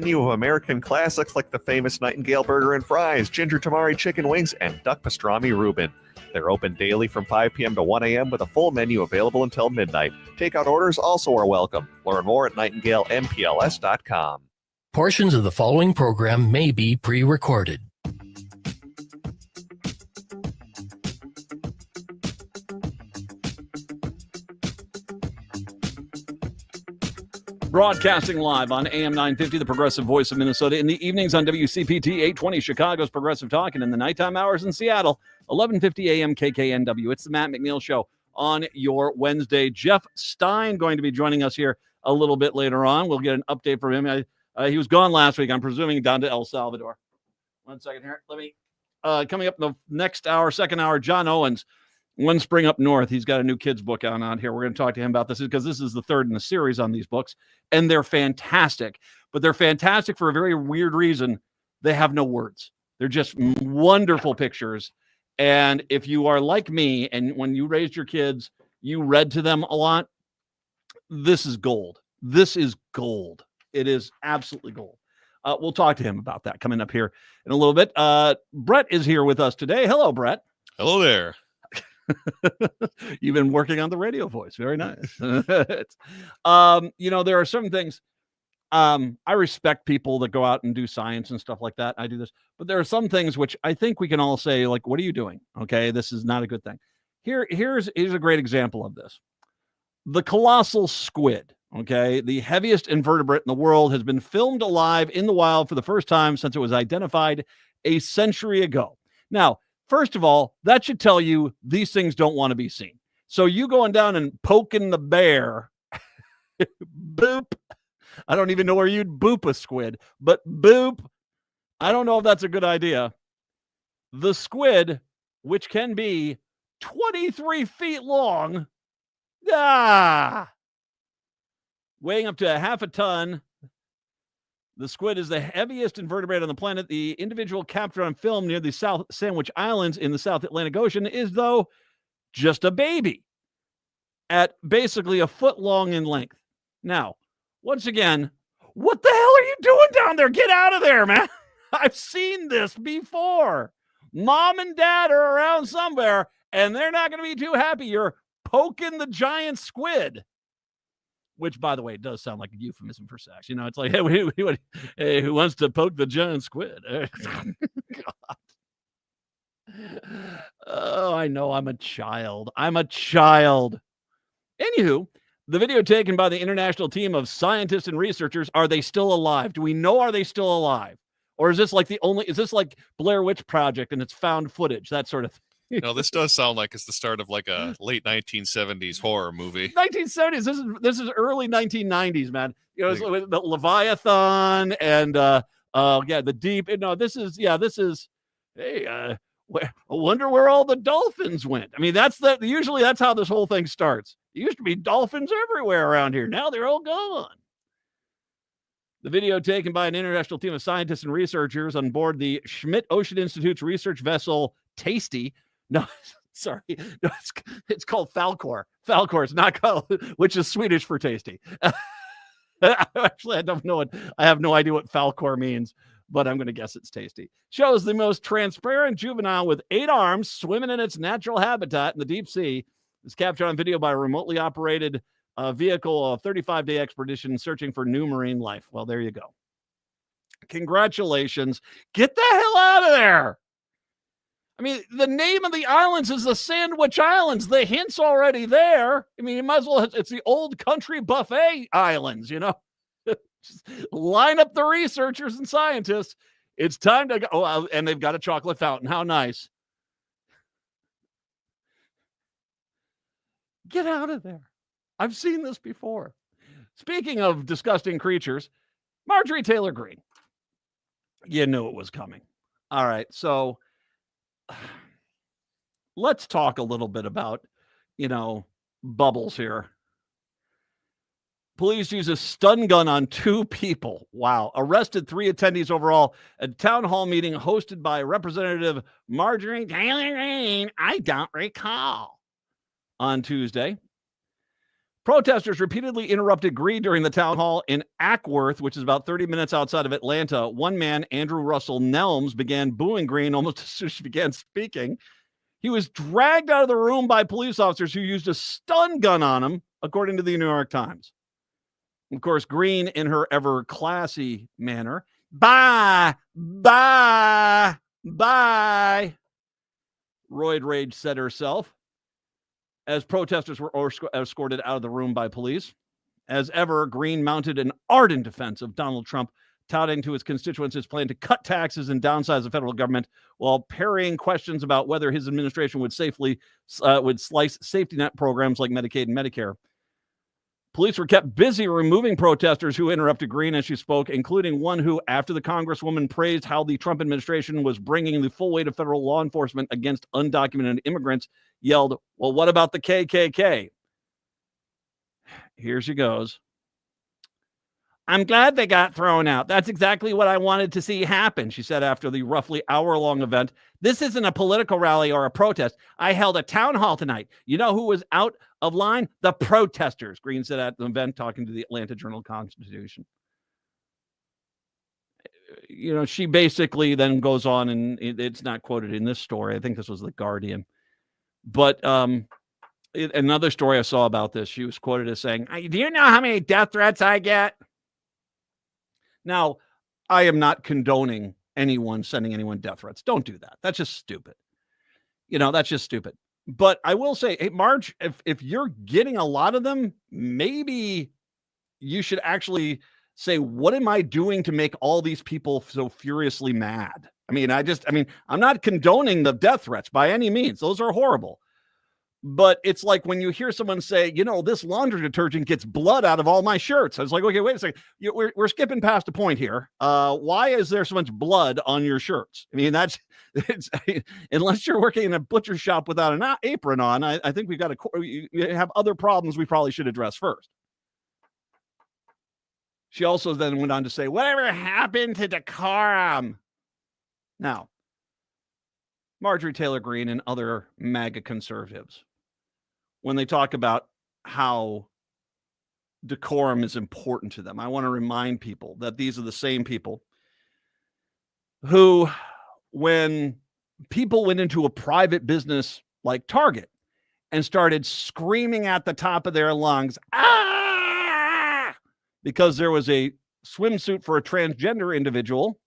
Menu of American classics like the famous Nightingale Burger and Fries, Ginger Tamari Chicken Wings, and Duck Pastrami Reuben. They're open daily from 5 p.m. to 1 a.m. with a full menu available until midnight. Takeout orders also are welcome. Learn more at nightingalempls.com. Portions of the following program may be pre-recorded. Broadcasting live on AM 950, the Progressive Voice of Minnesota, in the evenings on WCPT 820, Chicago's Progressive Talk, and in the nighttime hours in Seattle, 1150 AM KKNW. It's the Matt McNeil Show on your Wednesday. Jeff Stein going to be joining us here a little bit later on. We'll get an update from him. He was gone last week, I'm presuming, down to El Salvador. 1 second here. Let me, coming up in the next hour, second hour, John Owens, One Spring Up North. He's got a new kids book out here. We're going to talk to him about this because this is the third in the series on these books, and they're fantastic. But they're fantastic for a very weird reason. They have no words. They're just wonderful pictures. And if you are like me, and when you raised your kids, you read to them a lot, this is gold. This is gold. It is absolutely gold. We'll talk to him about that coming up here in a little bit. Brett is here with us today. Hello, Brett. Hello there. You've been working on the radio voice. Very nice. There are certain things. I respect people that go out and do science and stuff like that. I do this, but there are some things which I think we can all say, like, what are you doing? Okay. This is not a good thing. Here's a great example of this. The colossal squid. Okay. The heaviest invertebrate in the world has been filmed alive in the wild for the first time since it was identified a century ago. Now, first of all, that should tell you these things don't want to be seen. So you going down and poking the bear, boop. I don't even know where you'd boop a squid, but boop. I don't know if that's a good idea. The squid, which can be 23 feet long, weighing up to half a ton. The squid is the heaviest invertebrate on the planet. The individual captured on film near the South Sandwich Islands in the South Atlantic Ocean is, though, just a baby at basically a foot long in length. Now, once again, what the hell are you doing down there? Get out of there, man. I've seen this before. Mom and dad are around somewhere, and they're not going to be too happy. You're poking the giant squid. Which, by the way, does sound like a euphemism for sex. You know, it's like, hey, who wants to poke the giant squid? God. Oh, I know. I'm a child. Anywho, the video taken by the international team of scientists and researchers, are they still alive? Do we know, are they still alive? Or is this like Blair Witch Project and it's found footage, that sort of thing? No, this does sound like it's the start of like a late 1970s horror movie. 1970s. This is early 1990s, man. You know, with the Leviathan and the Deep. No, this is. Hey, I wonder where all the dolphins went. I mean, usually that's how this whole thing starts. There used to be dolphins everywhere around here. Now they're all gone. The video taken by an international team of scientists and researchers on board the Schmidt Ocean Institute's research vessel Tasty. No, sorry. No, it's called Falkor. Falkor is not called, which is Swedish for tasty. Actually, I don't know what, I have no idea what Falkor means, but I'm going to guess it's tasty. Shows the most transparent juvenile with 8 arms swimming in its natural habitat in the deep sea. It's captured on video by a remotely operated vehicle, a 35-day expedition searching for new marine life. Well, there you go. Congratulations. Get the hell out of there. I mean, the name of the islands is the Sandwich Islands. The hint's already there. I mean, you might as well, it's the Old Country Buffet Islands, you know. Just line up the researchers and scientists. It's time to go. Oh, and they've got a chocolate fountain. How nice. Get out of there. I've seen this before. Speaking of disgusting creatures, Marjorie Taylor Greene. You knew it was coming. All right, so let's talk a little bit about, bubbles here. Police use a stun gun on 2 people. Wow. Arrested 3 attendees overall at a town hall meeting hosted by Representative Marjorie Taylor Greene. I don't recall. On Tuesday. Protesters repeatedly interrupted Green during the town hall in Ackworth, which is about 30 minutes outside of Atlanta. One man, Andrew Russell Nelms, began booing Green almost as soon as she began speaking. He was dragged out of the room by police officers who used a stun gun on him, according to the New York Times. Of course, Green, in her ever classy manner, bye, bye, bye, Roid Rage said herself, as protesters were escorted out of the room by police. As ever, Green mounted an ardent defense of Donald Trump, touting to his constituents his plan to cut taxes and downsize the federal government, while parrying questions about whether his administration would slice safety net programs like Medicaid and Medicare. Police were kept busy removing protesters who interrupted Green as she spoke, including one who, after the Congresswoman praised how the Trump administration was bringing the full weight of federal law enforcement against undocumented immigrants, yelled, "Well, what about the KKK?" Here she goes. "I'm glad they got thrown out. That's exactly what I wanted to see happen," she said after the roughly hour-long event. "This isn't a political rally or a protest. I held a town hall tonight. You know who was out of line? The protesters," Green said at the event, talking to the Atlanta Journal-Constitution. You know, she basically then goes on, and it's not quoted in this story. I think this was The Guardian. But another story I saw about this, she was quoted as saying, "Do you know how many death threats I get?" Now, I am not condoning anyone sending anyone death threats. Don't do that. That's just stupid. That's just stupid. But I will say, hey, Marge, if you're getting a lot of them, maybe you should actually say, what am I doing to make all these people so furiously mad? I'm not condoning the death threats by any means. Those are horrible. But it's like when you hear someone say, this laundry detergent gets blood out of all my shirts. I was like, okay, wait a second. We're skipping past a point here. Why is there so much blood on your shirts? Unless you're working in a butcher shop without an apron on, I think we have other problems we probably should address first. She also then went on to say, whatever happened to decorum? Now, Marjorie Taylor Greene and other MAGA conservatives, when they talk about how decorum is important to them, I want to remind people that these are the same people who, when people went into a private business like Target and started screaming at the top of their lungs, "Ah!" because there was a swimsuit for a transgender individual,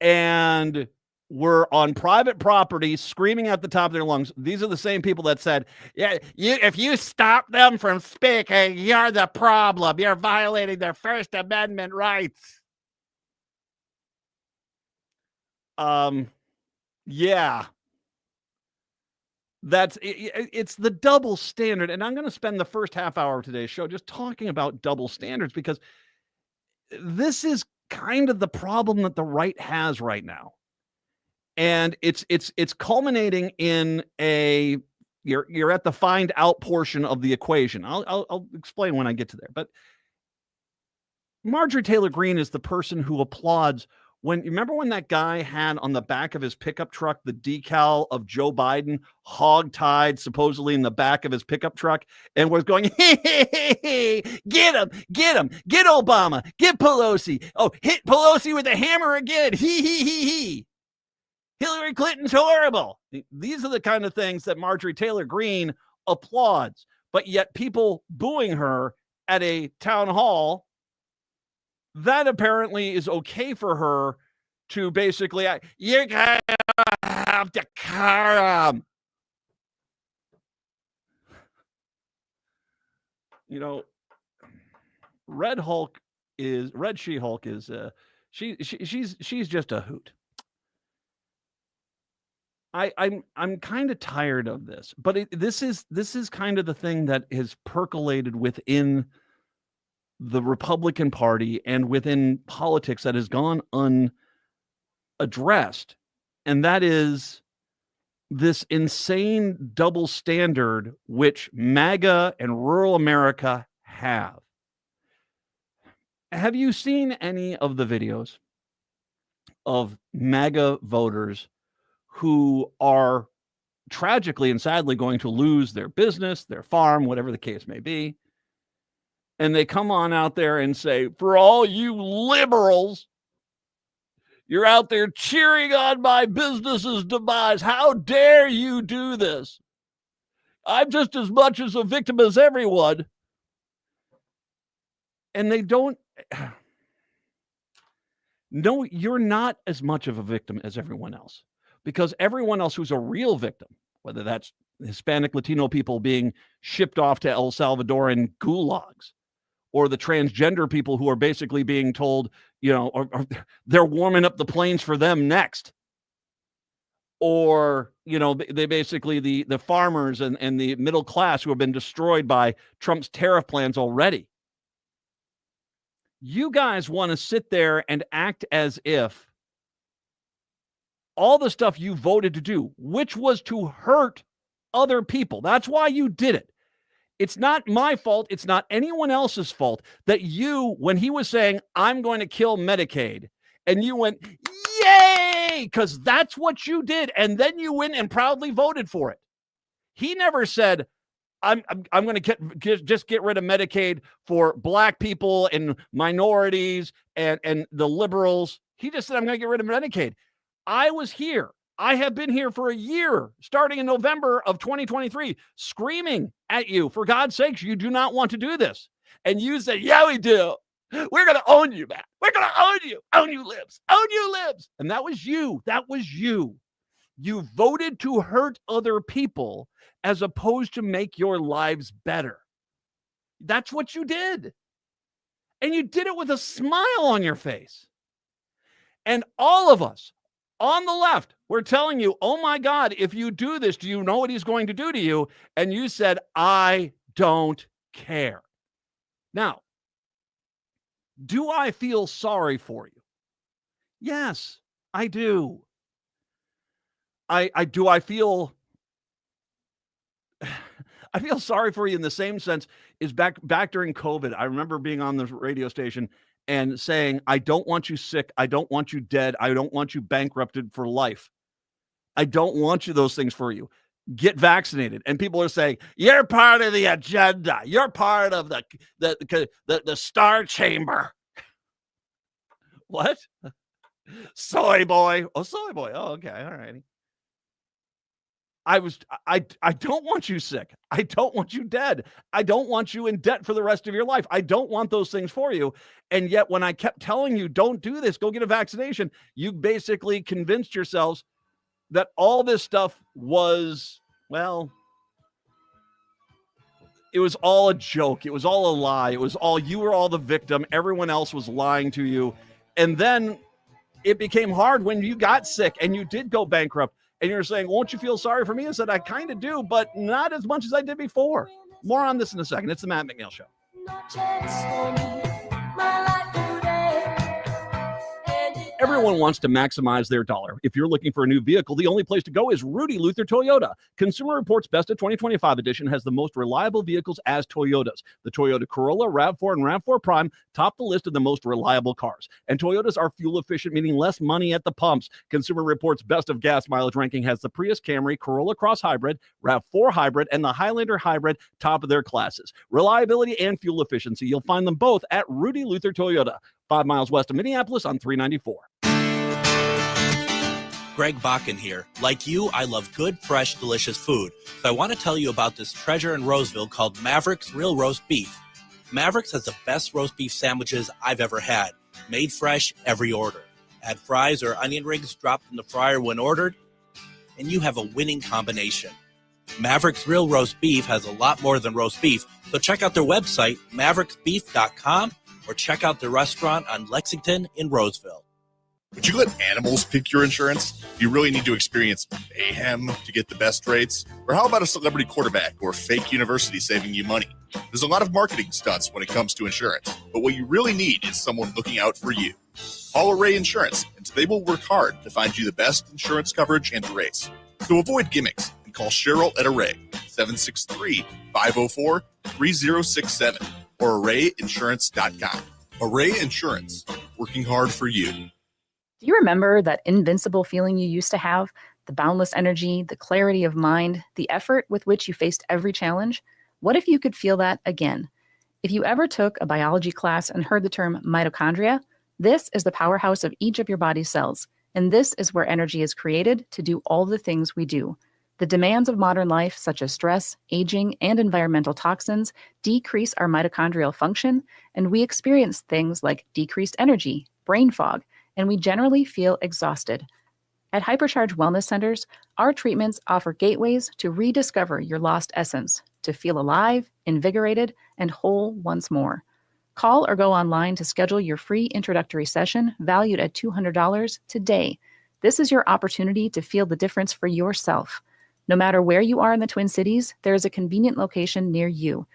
and were on private property screaming at the top of their lungs. These are the same people that said, "Yeah, if you stop them from speaking, you're the problem. You're violating their First Amendment rights." Yeah. It's the double standard. And I'm going to spend the first half hour of today's show just talking about double standards, because this is kind of the problem that the right has right now. And it's culminating in you're at the find out portion of the equation. I'll explain when I get to there. But Marjorie Taylor Greene is the person who applauds remember when that guy had on the back of his pickup truck the decal of Joe Biden hog-tied supposedly in the back of his pickup truck and was going, hey, get him, get Obama, get Pelosi. Oh, hit Pelosi with a hammer again. He. Hillary Clinton's horrible. These are the kind of things that Marjorie Taylor Greene applauds, but yet people booing her at a town hall, that apparently is okay for her to basically, you gotta have decorum. Red She-Hulk is she's just a hoot. I'm kind of tired of this, but this is kind of the thing that has percolated within the Republican Party and within politics that has gone unaddressed. And that is this insane double standard which MAGA and rural America have. Have you seen any of the videos of MAGA voters who are tragically and sadly going to lose their business, their farm, whatever the case may be. And they come on out there and say, for all you liberals, you're out there cheering on my business's demise. How dare you do this? I'm just as much as a victim as everyone. And they don't. No, you're not as much of a victim as everyone else, because everyone else who's a real victim, whether that's Hispanic, Latino people being shipped off to El Salvador in gulags, or the transgender people who are basically being told, or they're warming up the planes for them next. Or, they basically the farmers and the middle class who have been destroyed by Trump's tariff plans already. You guys want to sit there and act as if all the stuff you voted to do, which was to hurt other people, that's why you did it. It's not my fault. It's not anyone else's fault that you, when he was saying, I'm going to kill Medicaid, and you went, yay, because that's what you did. And then you went and proudly voted for it. He never said, I'm going to just get rid of Medicaid for black people and minorities and the liberals. He just said, I'm going to get rid of Medicaid. I was here. I have been here for a year, starting in November of 2023, screaming at you, for God's sakes, you do not want to do this. And you said, yeah, we do. We're going to own you, man. We're going to own you. Own you libs. Own you libs. And that was you. That was you. You voted to hurt other people as opposed to make your lives better. That's what you did. And you did it with a smile on your face. And all of us on the left, we're telling you, oh my God, if you do this, do you know what he's going to do to you? And you said, I don't care. Now, do I feel sorry for you? Yes, I do. I feel sorry for you in the same sense is back during COVID. I remember being on the radio station and saying, I don't want you sick. I don't want you dead. I don't want you bankrupted for life. I don't want you those things for you. Get vaccinated. And people are saying, you're part of the agenda. You're part of the Star Chamber. What? Soy boy. Oh, soy boy. Oh, okay. All righty. I don't want you sick. I don't want you dead. I don't want you in debt for the rest of your life. I don't want those things for you. And yet when I kept telling you, don't do this, go get a vaccination, you basically convinced yourselves that all this stuff was, well, it was all a joke. It was all a lie. You were all the victim. Everyone else was lying to you. And then it became hard when you got sick and you did go bankrupt. And you're saying, won't you feel sorry for me? I said, I kind of do, but not as much as I did before. More on this in a second. It's the Matt McNeil Show. Everyone wants to maximize their dollar. If you're looking for a new vehicle, the only place to go is Rudy Luther Toyota. Consumer Reports Best of 2025 edition has the most reliable vehicles as Toyotas. The Toyota Corolla, RAV4, and RAV4 Prime top the list of the most reliable cars. And Toyotas are fuel efficient, meaning less money at the pumps. Consumer Reports Best of gas mileage ranking has the Prius Camry, Corolla Cross Hybrid, RAV4 Hybrid, and the Highlander Hybrid top of their classes. Reliability and fuel efficiency, you'll find them both at Rudy Luther Toyota, 5 miles west of Minneapolis on 394. Greg Bakken here. Like you, I love good, fresh, delicious food. So I want to tell you about this treasure in Roseville called Maverick's Real Roast Beef. Maverick's has the best roast beef sandwiches I've ever had. Made fresh every order. Add fries or onion rings dropped in the fryer when ordered, and you have a winning combination. Maverick's Real Roast Beef has a lot more than roast beef, so check out their website, mavericksbeef.com, or check out their restaurant on Lexington in Roseville. Would you let animals pick your insurance? Do you really need to experience mayhem to get the best rates? Or how about a celebrity quarterback or fake university saving you money? There's a lot of marketing stunts when it comes to insurance, but what you really need is someone looking out for you. Call Array Insurance, and they will work hard to find you the best insurance coverage and rates. So avoid gimmicks and call Cheryl at Array, 763-504-3067, or arrayinsurance.com. Array Insurance, working hard for you. Do you remember that invincible feeling you used to have? the boundless energy, the clarity of mind, the effort with which you faced every challenge? What if you could feel that again? If you ever took a biology class and heard the term mitochondria, this is the powerhouse of each of your body's cells, and this is where energy is created to do all the things we do. The demands of modern life, such as stress, aging, and environmental toxins, decrease our mitochondrial function, and we experience things like decreased energy, brain fog, and we generally feel exhausted. At Hypercharge Wellness Centers, our treatments offer gateways to rediscover your lost essence, to feel alive, invigorated, and whole once more. Call or go online to schedule your free introductory session valued at $200 today. This is your opportunity to feel the difference for yourself. No matter where you are in the Twin Cities, there is a convenient location near you.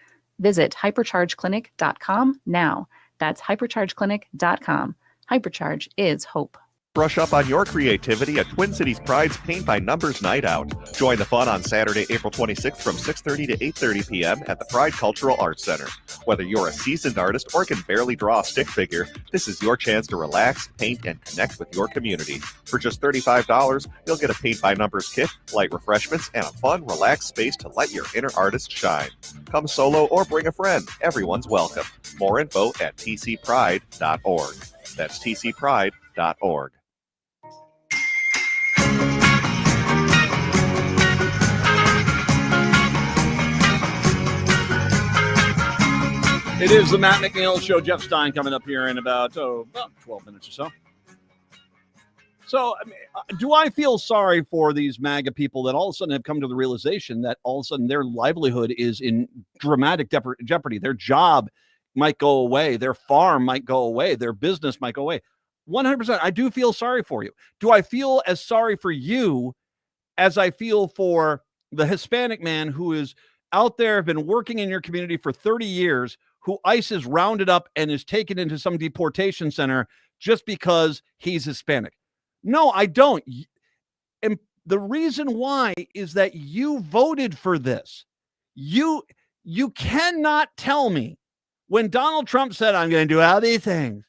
Visit hyperchargeclinic.com now. That's hyperchargeclinic.com. Hypercharge is hope. Brush up on your creativity at Twin Cities Pride's Paint by Numbers Night Out. Join the fun on Saturday, April 26th from 6:30 to 8:30 p.m. at the Pride Cultural Arts Center. Whether you're a seasoned artist or can barely draw a stick figure, this is your chance to relax, paint, and connect with your community. For just $35, you'll get a Paint by Numbers kit, light refreshments, and a fun, relaxed space to let your inner artist shine. Come solo or bring a friend. Everyone's welcome. More info at tcpride.org. That's tcpride.org. It is the Matt McNeil Show. Jeff Stein coming up here in about 12 minutes or so. So, do I feel sorry for these MAGA people that all of a sudden have come to the realization that all of a sudden their livelihood is in dramatic jeopardy? Their job might go away. Their farm might go away. Their business might go away. 100%. I do feel sorry for you. Do I feel as sorry for you as I feel for the Hispanic man who is out there, been working in your community for 30 years, who ICE has rounded up and is taken into some deportation center just because he's Hispanic? No, I don't. And the reason why is that you voted for this. You cannot tell me when Donald Trump said, I'm going to do all these things.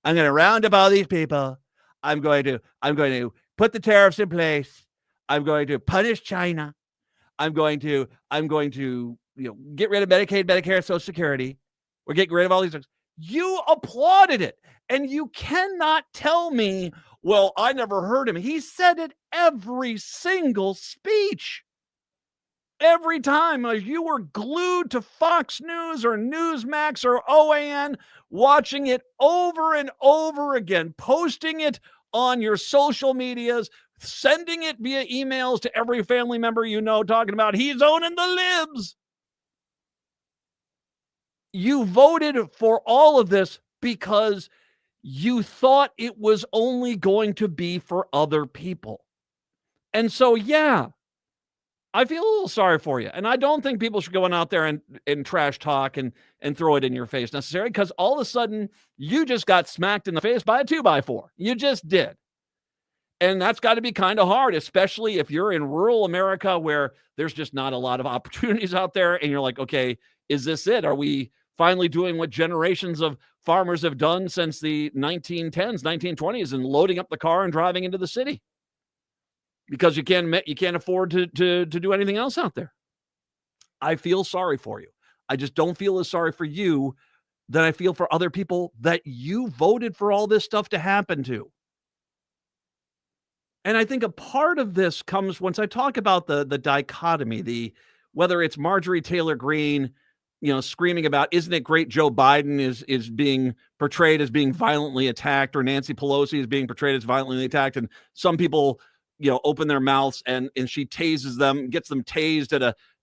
I'm going to round up all these people. I'm going to put the tariffs in place. I'm going to punish China. I'm going to get rid of Medicaid, Medicare, Social Security. We're getting rid of all these things. You applauded it. And you cannot tell me, well, I never heard him. He said it every single speech. Every time you were glued to Fox News or Newsmax or OAN, watching it over and over again, posting it on your social medias, sending it via emails to every family member you know, talking about he's owning the libs. You voted for all of this because you thought it was only going to be for other people. And so, yeah, I feel a little sorry for you. And I don't think people should go out there and trash talk and throw it in your face necessarily, because all of a sudden you just got smacked in the face by a 2x4. You just did. And that's got to be kind of hard, especially if you're in rural America where there's just not a lot of opportunities out there. And you're like, okay, is this it? Are we finally doing what generations of farmers have done since the 1910s, 1920s, and loading up the car and driving into the city? Because you can't afford to do anything else out there. I feel sorry for you. I just don't feel as sorry for you than I feel for other people that you voted for all this stuff to happen to. And I think a part of this comes once I talk about the dichotomy, whether it's Marjorie Taylor Greene, screaming about, isn't it great Joe Biden is being portrayed as being violently attacked, or Nancy Pelosi is being portrayed as violently attacked, and some people open their mouths and she tases them, gets them tased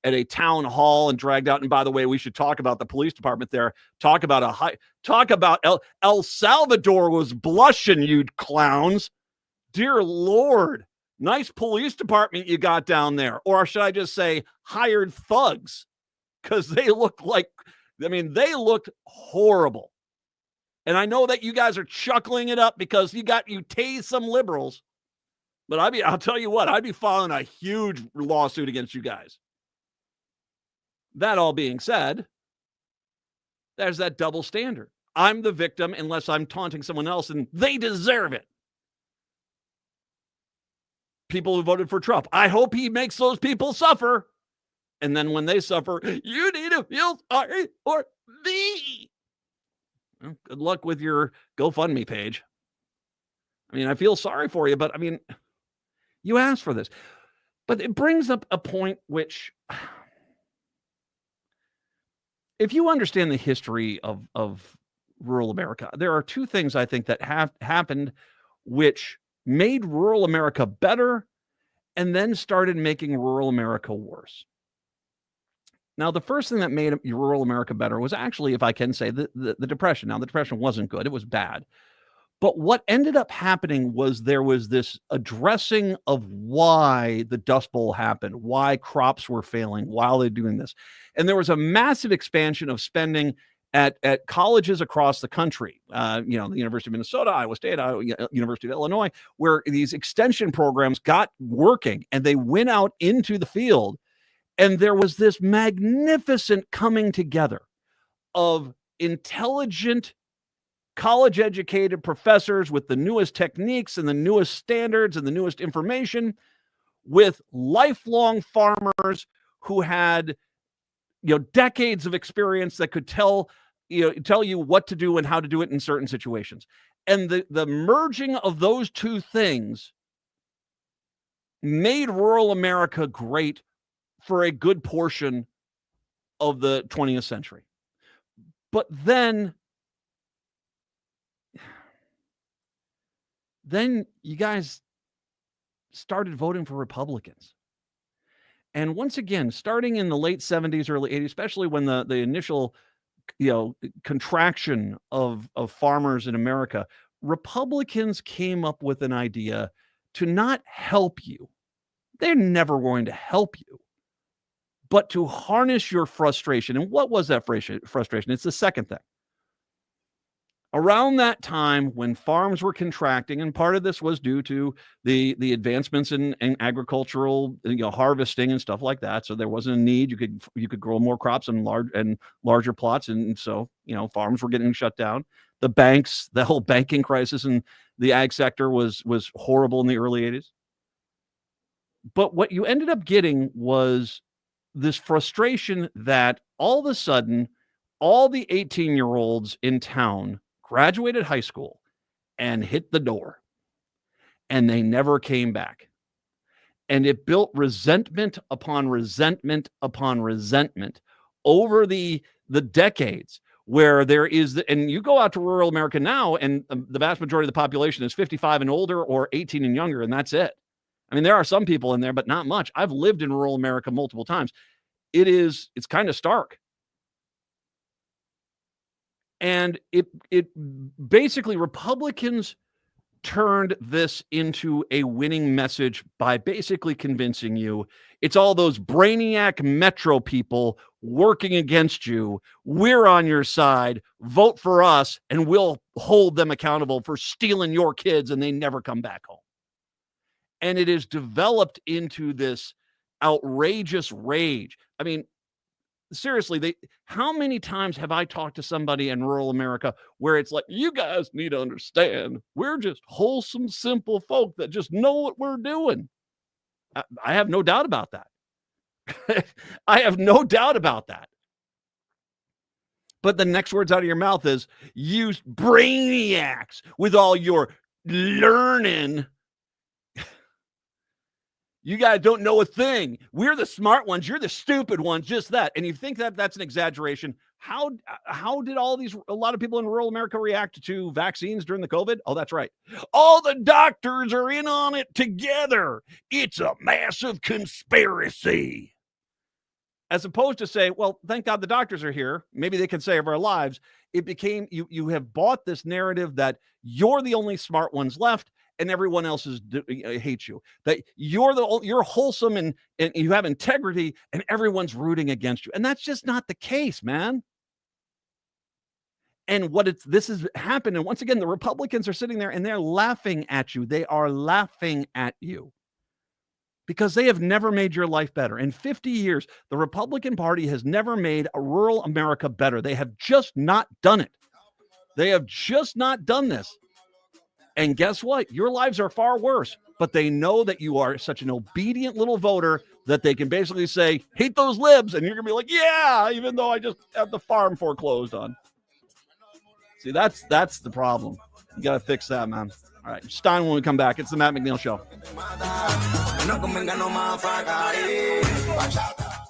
at a town hall and dragged out. And by the way, we should talk about the police department there. Talk about El Salvador was blushing, you clowns. Dear Lord, nice police department you got down there. Or should I just say hired thugs? Because they looked horrible. And I know that you guys are chuckling it up because you tased some liberals. But I'll tell you what, I'd be filing a huge lawsuit against you guys. That all being said, there's that double standard. I'm the victim unless I'm taunting someone else, and they deserve it. people who voted for Trump. I hope he makes those people suffer. And then when they suffer, you need to feel sorry for me. Well, good luck with your GoFundMe page. I mean, I feel sorry for you, but I mean, you asked for this. But it brings up a point which, if you understand the history of rural America, there are two things I think that have happened which made rural America better and then started making rural America worse. Now, the first thing that made rural America better was actually, if I can say, the Depression. Now, the Depression wasn't good. It was bad. But what ended up happening was there was this addressing of why the Dust Bowl happened, why crops were failing while they're doing this. And there was a massive expansion of spending at colleges across the country, the University of Minnesota, Iowa State, University of Illinois, where these extension programs got working and they went out into the field. And there was this magnificent coming together of intelligent, college-educated professors with the newest techniques and the newest standards and the newest information, with lifelong farmers who had, decades of experience that could tell you what to do and how to do it in certain situations. And the merging of those two things made rural America great for a good portion of the 20th century. But then you guys started voting for Republicans. And once again, starting in the late 70s, early 80s, especially when the initial, contraction of farmers in America, Republicans came up with an idea to not help you. They're never going to help you, but to harness your frustration. And what was that frustration? It's the second thing. Around that time when farms were contracting, and part of this was due to the advancements in agricultural harvesting and stuff like that. So there wasn't a need. You could grow more crops and larger plots. And so, farms were getting shut down. The banks, the whole banking crisis in the ag sector was horrible in the early 80s. But what you ended up getting was this frustration that all of a sudden, all the 18-year-olds in town graduated high school and hit the door, and they never came back. And it built resentment upon resentment upon resentment over the decades, where there is, and you go out to rural America now, and the vast majority of the population is 55 and older or 18 and younger, and that's it. I mean, there are some people in there, but not much. I've lived in rural America multiple times. It's kind of stark. And it basically, Republicans turned this into a winning message by basically convincing you it's all those brainiac metro people working against you. We're on your side. Vote for us, and we'll hold them accountable for stealing your kids, and they never come back home. And it is developed into this outrageous rage. I mean, seriously, how many times have I talked to somebody in rural America where it's like, you guys need to understand, we're just wholesome, simple folk that just know what we're doing. I have no doubt about that. I have no doubt about that. But the next words out of your mouth is, you brainiacs with all your learning. You guys don't know a thing. We're the smart ones. You're the stupid ones. Just that. And you think that that's an exaggeration. How did a lot of people in rural America react to vaccines during the COVID? Oh, that's right. All the doctors are in on it together. It's a massive conspiracy. As opposed to say, well, thank God the doctors are here. Maybe they can save our lives. It became, you have bought this narrative that you're the only smart ones left, and everyone else hates you. That you're wholesome and you have integrity, and everyone's rooting against you. And that's just not the case, man. And this has happened. And once again, the Republicans are sitting there and they're laughing at you. They are laughing at you because they have never made your life better. In 50 years, the Republican Party has never made a rural America better. They have just not done it. They have just not done this. And guess what? Your lives are far worse, but they know that you are such an obedient little voter that they can basically say, hate those libs, and you're going to be like, yeah, even though I just have the farm foreclosed on. See, that's the problem. You got to fix that, man. All right, Stein, when we come back, it's the Matt McNeil Show.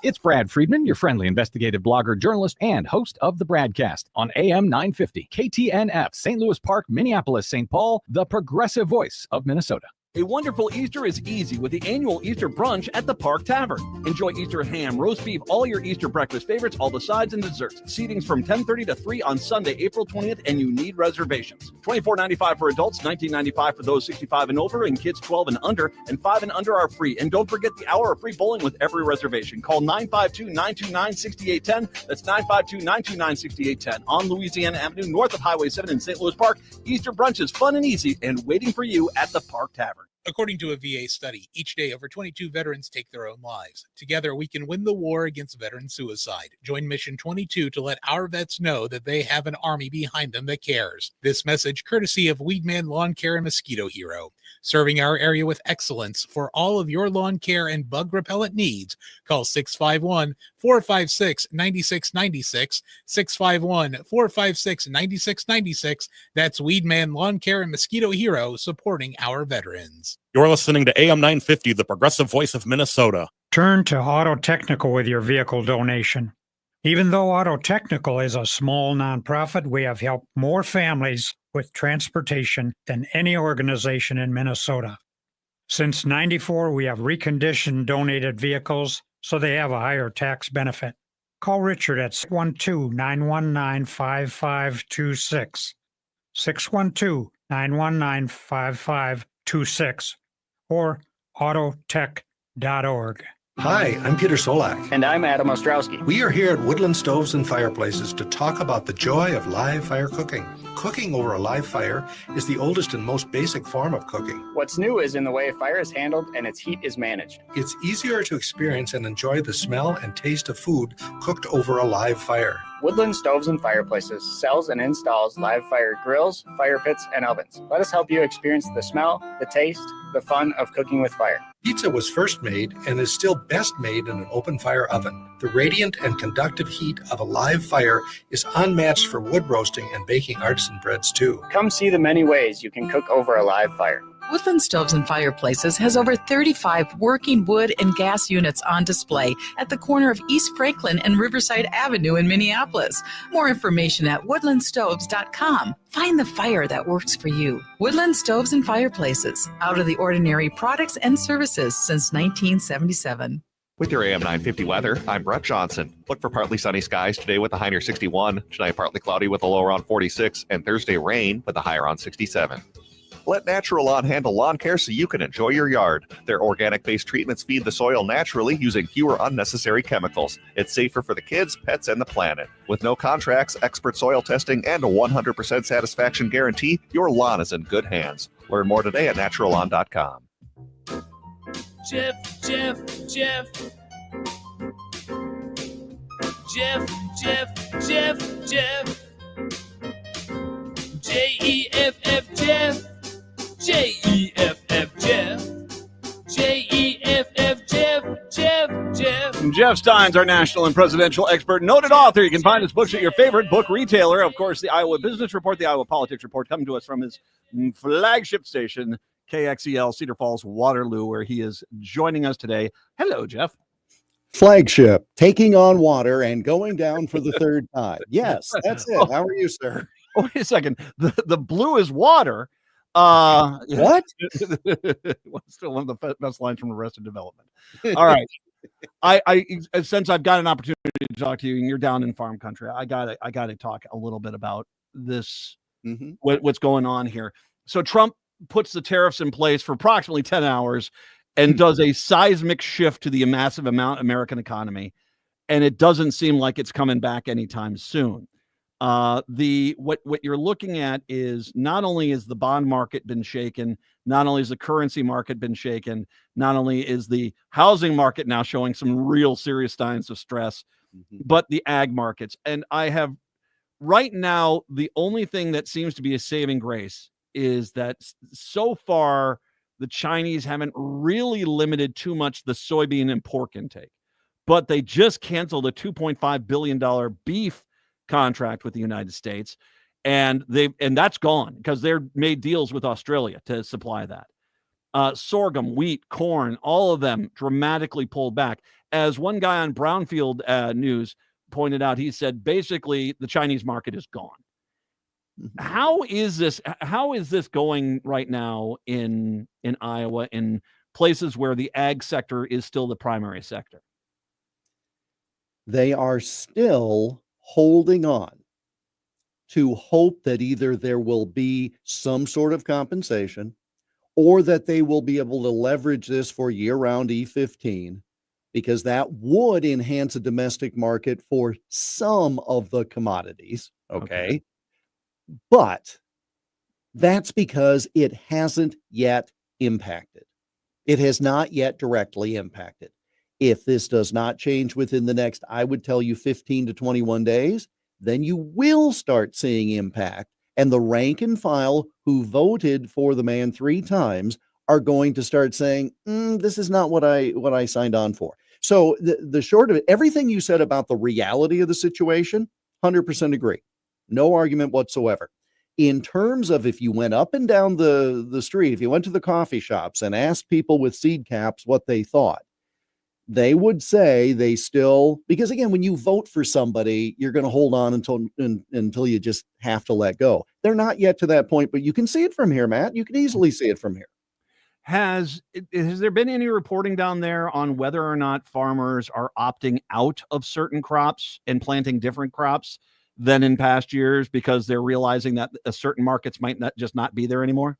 It's Brad Friedman, your friendly investigative blogger, journalist, and host of the Bradcast on AM 950, KTNF, St. Louis Park, Minneapolis, St. Paul, the progressive voice of Minnesota. A wonderful Easter is easy with the annual Easter brunch at the Park Tavern. Enjoy Easter ham, roast beef, all your Easter breakfast favorites, all the sides and desserts. Seating's from 10:30 to 3 on Sunday, April 20th, and you need reservations. $24.95 for adults, $19.95 for those 65 and over, and kids 12 and under, and 5 and under are free. And don't forget the hour of free bowling with every reservation. Call 952-929-6810. That's 952-929-6810 on Louisiana Avenue, north of Highway 7 in St. Louis Park. Easter brunch is fun and easy and waiting for you at the Park Tavern. According to a VA study, each day over 22 veterans take their own lives. Together, we can win the war against veteran suicide. Join Mission 22 to let our vets know that they have an army behind them that cares. This message courtesy of Weedman Lawn Care and Mosquito Hero. Serving our area with excellence for all of your lawn care and bug repellent needs. Call 651-456-9696, 651-456-9696. That's Weedman Lawn Care and Mosquito Hero supporting our veterans. You're listening to AM 950, the progressive voice of Minnesota. Turn to Auto Technical with your vehicle donation. Even though Auto Technical is a small nonprofit, we have helped more families with transportation than any organization in Minnesota. Since '94, we have reconditioned donated vehicles so they have a higher tax benefit. Call Richard at 612-919-5526, 612-919-5526, or autotech.org. Hi, I'm Peter Solak. And I'm Adam Ostrowski. We are here at Woodland Stoves and Fireplaces to talk about the joy of live fire cooking. Cooking over a live fire is the oldest and most basic form of cooking. What's new is in the way fire is handled and its heat is managed. It's easier to experience and enjoy the smell and taste of food cooked over a live fire. Woodland Stoves and Fireplaces sells and installs live fire grills, fire pits, and ovens. Let us help you experience the smell, the taste, the fun of cooking with fire. Pizza was first made and is still best made in an open fire oven. The radiant and conductive heat of a live fire is unmatched for wood roasting and baking artisan breads too. Come see the many ways you can cook over a live fire. Woodland Stoves and Fireplaces has over 35 working wood and gas units on display at the corner of East Franklin and Riverside Avenue in Minneapolis. More information at woodlandstoves.com. Find the fire that works for you. Woodland Stoves and Fireplaces, out of the ordinary products and services since 1977. With your AM 950 weather, I'm Brett Johnson. Look for partly sunny skies today with a high near 61. Tonight, partly cloudy with a low around 46. And Thursday, rain with a high around 67. Let Natural Lawn handle lawn care so you can enjoy your yard. Their organic-based treatments feed the soil naturally using fewer unnecessary chemicals. It's safer for the kids, pets, and the planet. With no contracts, expert soil testing, and a 100% satisfaction guarantee, your lawn is in good hands. Learn more today at naturallawn.com. Jeff. J-E-F-F, Jeff. J-E-F-F, Jeff. J-E-F-F, Jeff. Jeff Stein's our national and presidential expert, noted author. You can find his books at your favorite book retailer. Of course, the Iowa Business Report, the Iowa Politics Report, coming to us from his flagship station, KXEL, Cedar Falls, Waterloo, where he is joining us today. Hello, Jeff. Flagship, taking on water and going down for the third time. Yes, that's it. How are you, sir? Oh, wait a second. The blue is water. What? Still one of the best lines from Arrested Development. All right. I since I've got an opportunity to talk to you and you're down in farm country, I gotta talk a little bit about this, what's going on here. So Trump puts the tariffs in place for approximately 10 hours and does a seismic shift to the massive American economy. And it doesn't seem like it's coming back anytime soon. What you're looking at is not only is the bond market been shaken, not only is the currency market been shaken, not only is the housing market now showing some real serious signs of stress, but the ag markets. And I have right now, the only thing that seems to be a saving grace is that so far the Chinese haven't really limited too much the soybean and pork intake, but they just canceled a $2.5 billion beef contract with the United States. And that's gone because they're made deals with Australia to supply that. Sorghum, wheat, corn, all of them dramatically pulled back. As one guy on Brownfield News pointed out, he said, basically, the Chinese market is gone. How is this going right now in Iowa, in places where the ag sector is still the primary sector? They are still holding on to hope that either there will be some sort of compensation or that they will be able to leverage this for year-round E15, because that would enhance a domestic market for some of the commodities, okay? But that's because it hasn't yet impacted. It has not yet directly impacted. If this does not change within the next, I would tell you 15 to 21 days, then you will start seeing impact. And the rank and file who voted for the man 3 times are going to start saying, this is not what I signed on for. So the short of it, everything you said about the reality of the situation, 100% agree. No argument whatsoever. In terms of if you went up and down the street, if you went to the coffee shops and asked people with seed caps what they thought, they would say they still, because again, when you vote for somebody, you're going to hold on until you just have to let go. They're not yet to that point, but you can see it from here, Matt. You can easily see it from here. Has there been any reporting down there on whether or not farmers are opting out of certain crops and planting different crops than in past years because they're realizing that certain markets might not be there anymore?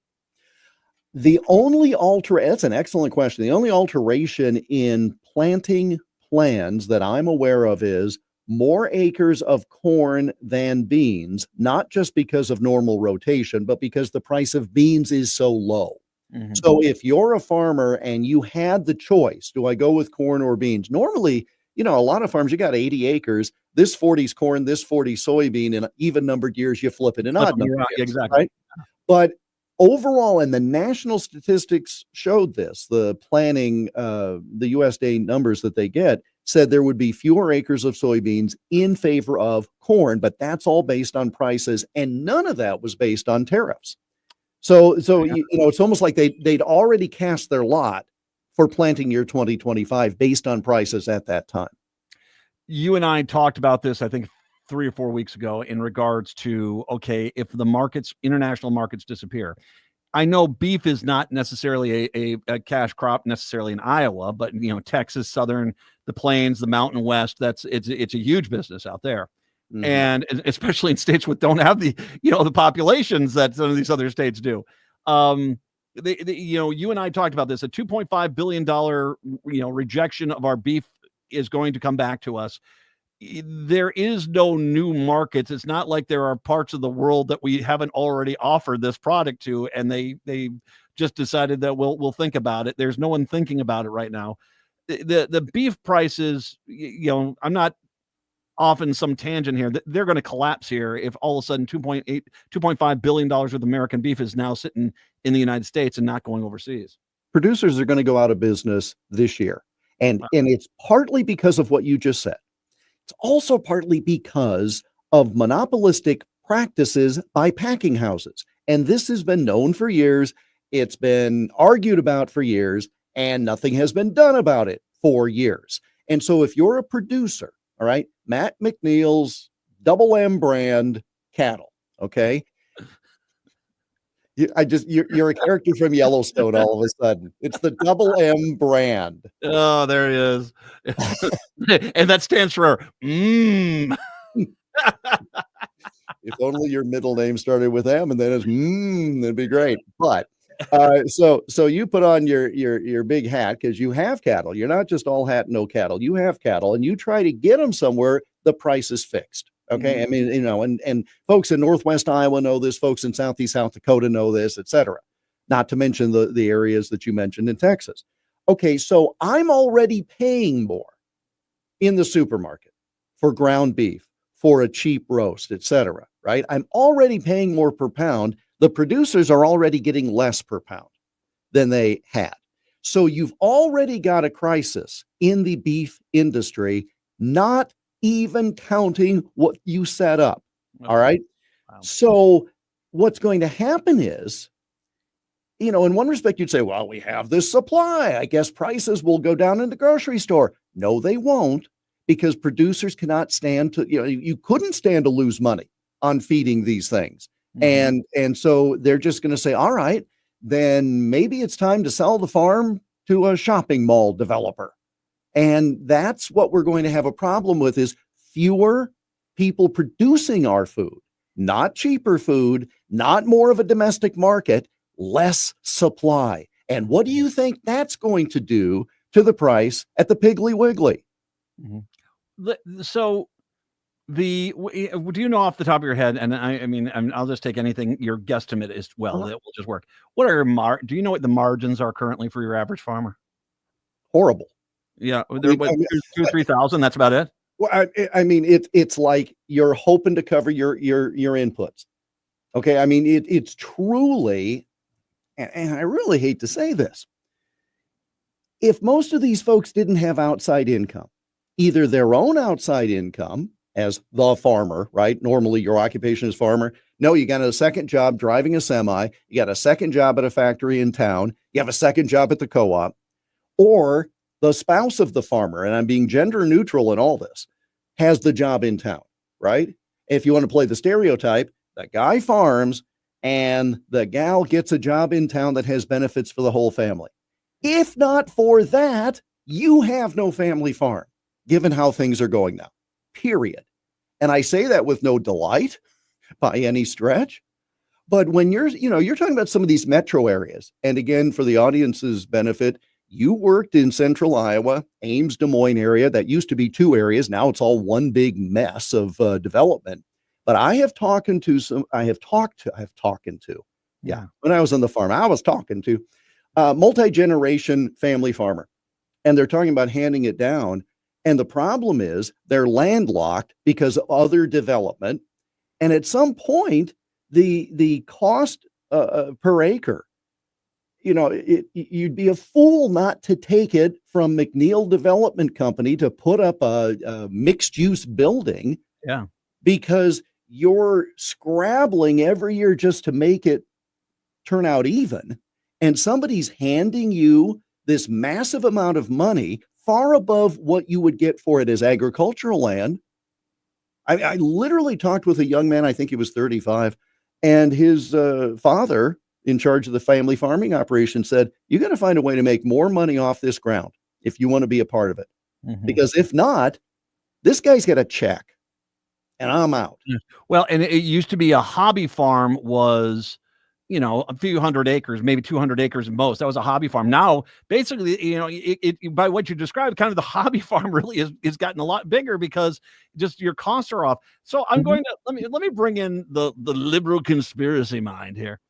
That's an excellent question. The only alteration in planting plans that I'm aware of is more acres of corn than beans, not just because of normal rotation, but because the price of beans is so low. Mm-hmm. So if you're a farmer and you had the choice, do I go with corn or beans? Normally, a lot of farms, you got 80 acres, this 40's corn, this 40 soybean, in even numbered years, you flip it in odd numbered years, exactly. Right? But overall, and the national statistics showed this, the planning, the USDA numbers that they get said there would be fewer acres of soybeans in favor of corn, but that's all based on prices, and none of that was based on tariffs. So it's almost like they'd already cast their lot for planting year 2025 based on prices at that time. You and I talked about this, I think, 3 or 4 weeks ago in regards to, okay, if the international markets disappear. I know beef is not necessarily a cash crop necessarily in Iowa, but Texas, Southern, the Plains, the Mountain West, it's a huge business out there. Mm-hmm. And especially in states that don't have the populations that some of these other states do. You and I talked about this, a $2.5 billion, rejection of our beef is going to come back to us. There is no new markets. It's not like there are parts of the world that we haven't already offered this product to, and they just decided that we'll think about it. There's no one thinking about it right now. The beef prices, I'm not off in some tangent here. They're going to collapse here if all of a sudden $2.5 billion worth of American beef is now sitting in the United States and not going overseas. Producers are going to go out of business this year, and it's partly because of what you just said. It's also partly because of monopolistic practices by packing houses. And this has been known for years. It's been argued about for years, and nothing has been done about it for years. And so if you're a producer, all right, Matt McNeil's Double M brand cattle, okay? You're a character from Yellowstone all of a sudden. It's the Double M brand. Oh, there he is. And that stands for If only your middle name started with M and then it's that'd be great. But so you put on your big hat because you have cattle. You're not just all hat, no cattle. You have cattle, and you try to get them somewhere the price is fixed. Okay. Mm-hmm. I mean, and folks in Northwest Iowa know this, folks in Southeast South Dakota know this, et cetera. Not to mention the areas that you mentioned in Texas. Okay. So I'm already paying more in the supermarket for ground beef, for a cheap roast, et cetera. Right. I'm already paying more per pound. The producers are already getting less per pound. than they had. So you've already got a crisis in the beef industry, not even counting what you set up. All right. So what's going to happen is, in one respect, you'd say, well, we have this supply. I guess prices will go down in the grocery store. No, they won't, because producers cannot stand to, you couldn't stand to lose money on feeding these things. And so they're just going to say, all right, then maybe it's time to sell the farm to a shopping mall developer. And that's what we're going to have a problem with, is fewer people producing our food, not cheaper food, not more of a domestic market, less supply. And what do you think that's going to do to the price at the Piggly Wiggly? So do you know off the top of your head, and I mean, I'll just take anything your guesstimate is, well, that will just work. What are do you know what the margins are currently for your average farmer? Horrible. Yeah, they're what, 2,000-3,000. That's about it. Well, I mean, it's like you're hoping to cover your inputs. Okay, I mean, it's truly, and I really hate to say this, if most of these folks didn't have outside income, either their own outside income as the farmer, right? Normally your occupation is farmer. No, you got a second job driving a semi. You got a second job at a factory in town. You have a second job at the co-op, or the spouse of the farmer, and I'm being gender neutral in all this, has the job in town, right? If you want to play the stereotype, the guy farms and the gal gets a job in town that has benefits for the whole family. If not for that, you have no family farm, given how things are going now, period. And I say that with no delight by any stretch. But when you're talking about some of these metro areas, and again, for the audience's benefit, you worked in central Iowa, Ames, Des Moines area. That used to be two areas. Now it's all one big mess of development. But when I was on the farm, I was talking to a multi-generation family farmer, and they're talking about handing it down. And the problem is they're landlocked because of other development. And at some point, the cost per acre, you'd be a fool not to take it from McNeil Development Company to put up a mixed use building. Yeah. Because you're scrabbling every year just to make it turn out even. And somebody's handing you this massive amount of money, far above what you would get for it as agricultural land. I literally talked with a young man, I think he was 35, and his father, in charge of the family farming operation, said, you got to find a way to make more money off this ground if you want to be a part of it. Because if not, this guy's got a check and I'm out. Well, and it used to be a hobby farm was, a few hundred acres, maybe 200 acres at most. That was a hobby farm. Now, basically, it by what you described, kind of the hobby farm really is gotten a lot bigger because just your costs are off. So I'm going to let me bring in the liberal conspiracy mind here.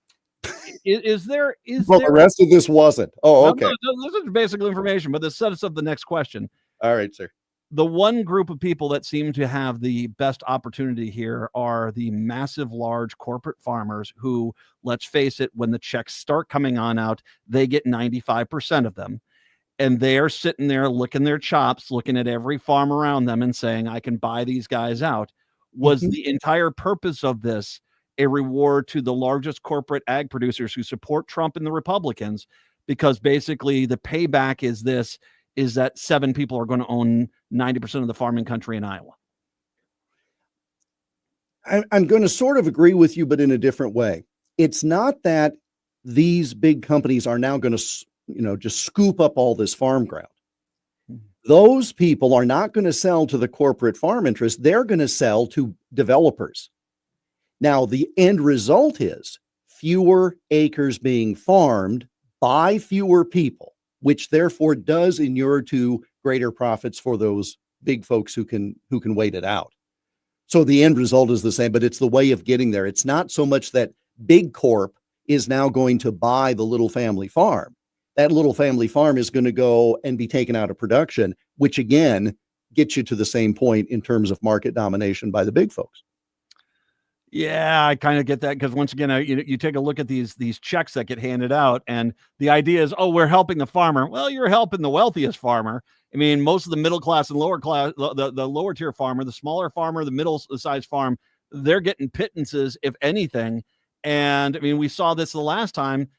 The rest of this wasn't. Oh, okay. No, this is basic information, but this sets up the next question. All right, sir. The one group of people that seem to have the best opportunity here are the massive, large corporate farmers who, let's face it, when the checks start coming on out, they get 95% of them. And they're sitting there licking their chops, looking at every farm around them and saying, I can buy these guys out. Was the entire purpose of this a reward to the largest corporate ag producers who support Trump and the Republicans? Because basically the payback is that 7 people are going to own 90% of the farming country in Iowa. I'm going to sort of agree with you, but in a different way. It's not that these big companies are now going to, just scoop up all this farm ground. Those people are not going to sell to the corporate farm interest. They're going to sell to developers. Now, the end result is fewer acres being farmed by fewer people, which therefore does inure to greater profits for those big folks who can wait it out. So the end result is the same, but it's the way of getting there. It's not so much that big corp is now going to buy the little family farm. That little family farm is going to go and be taken out of production, which again gets you to the same point in terms of market domination by the big folks. Yeah, I kind of get that because once again, you take a look at these checks that get handed out, and the idea is, oh, we're helping the farmer. Well, you're helping the wealthiest farmer. I mean, most of the middle class and lower class, the lower tier farmer, the smaller farmer, the middle size farm, they're getting pittances, if anything. And I mean, we saw this the last time.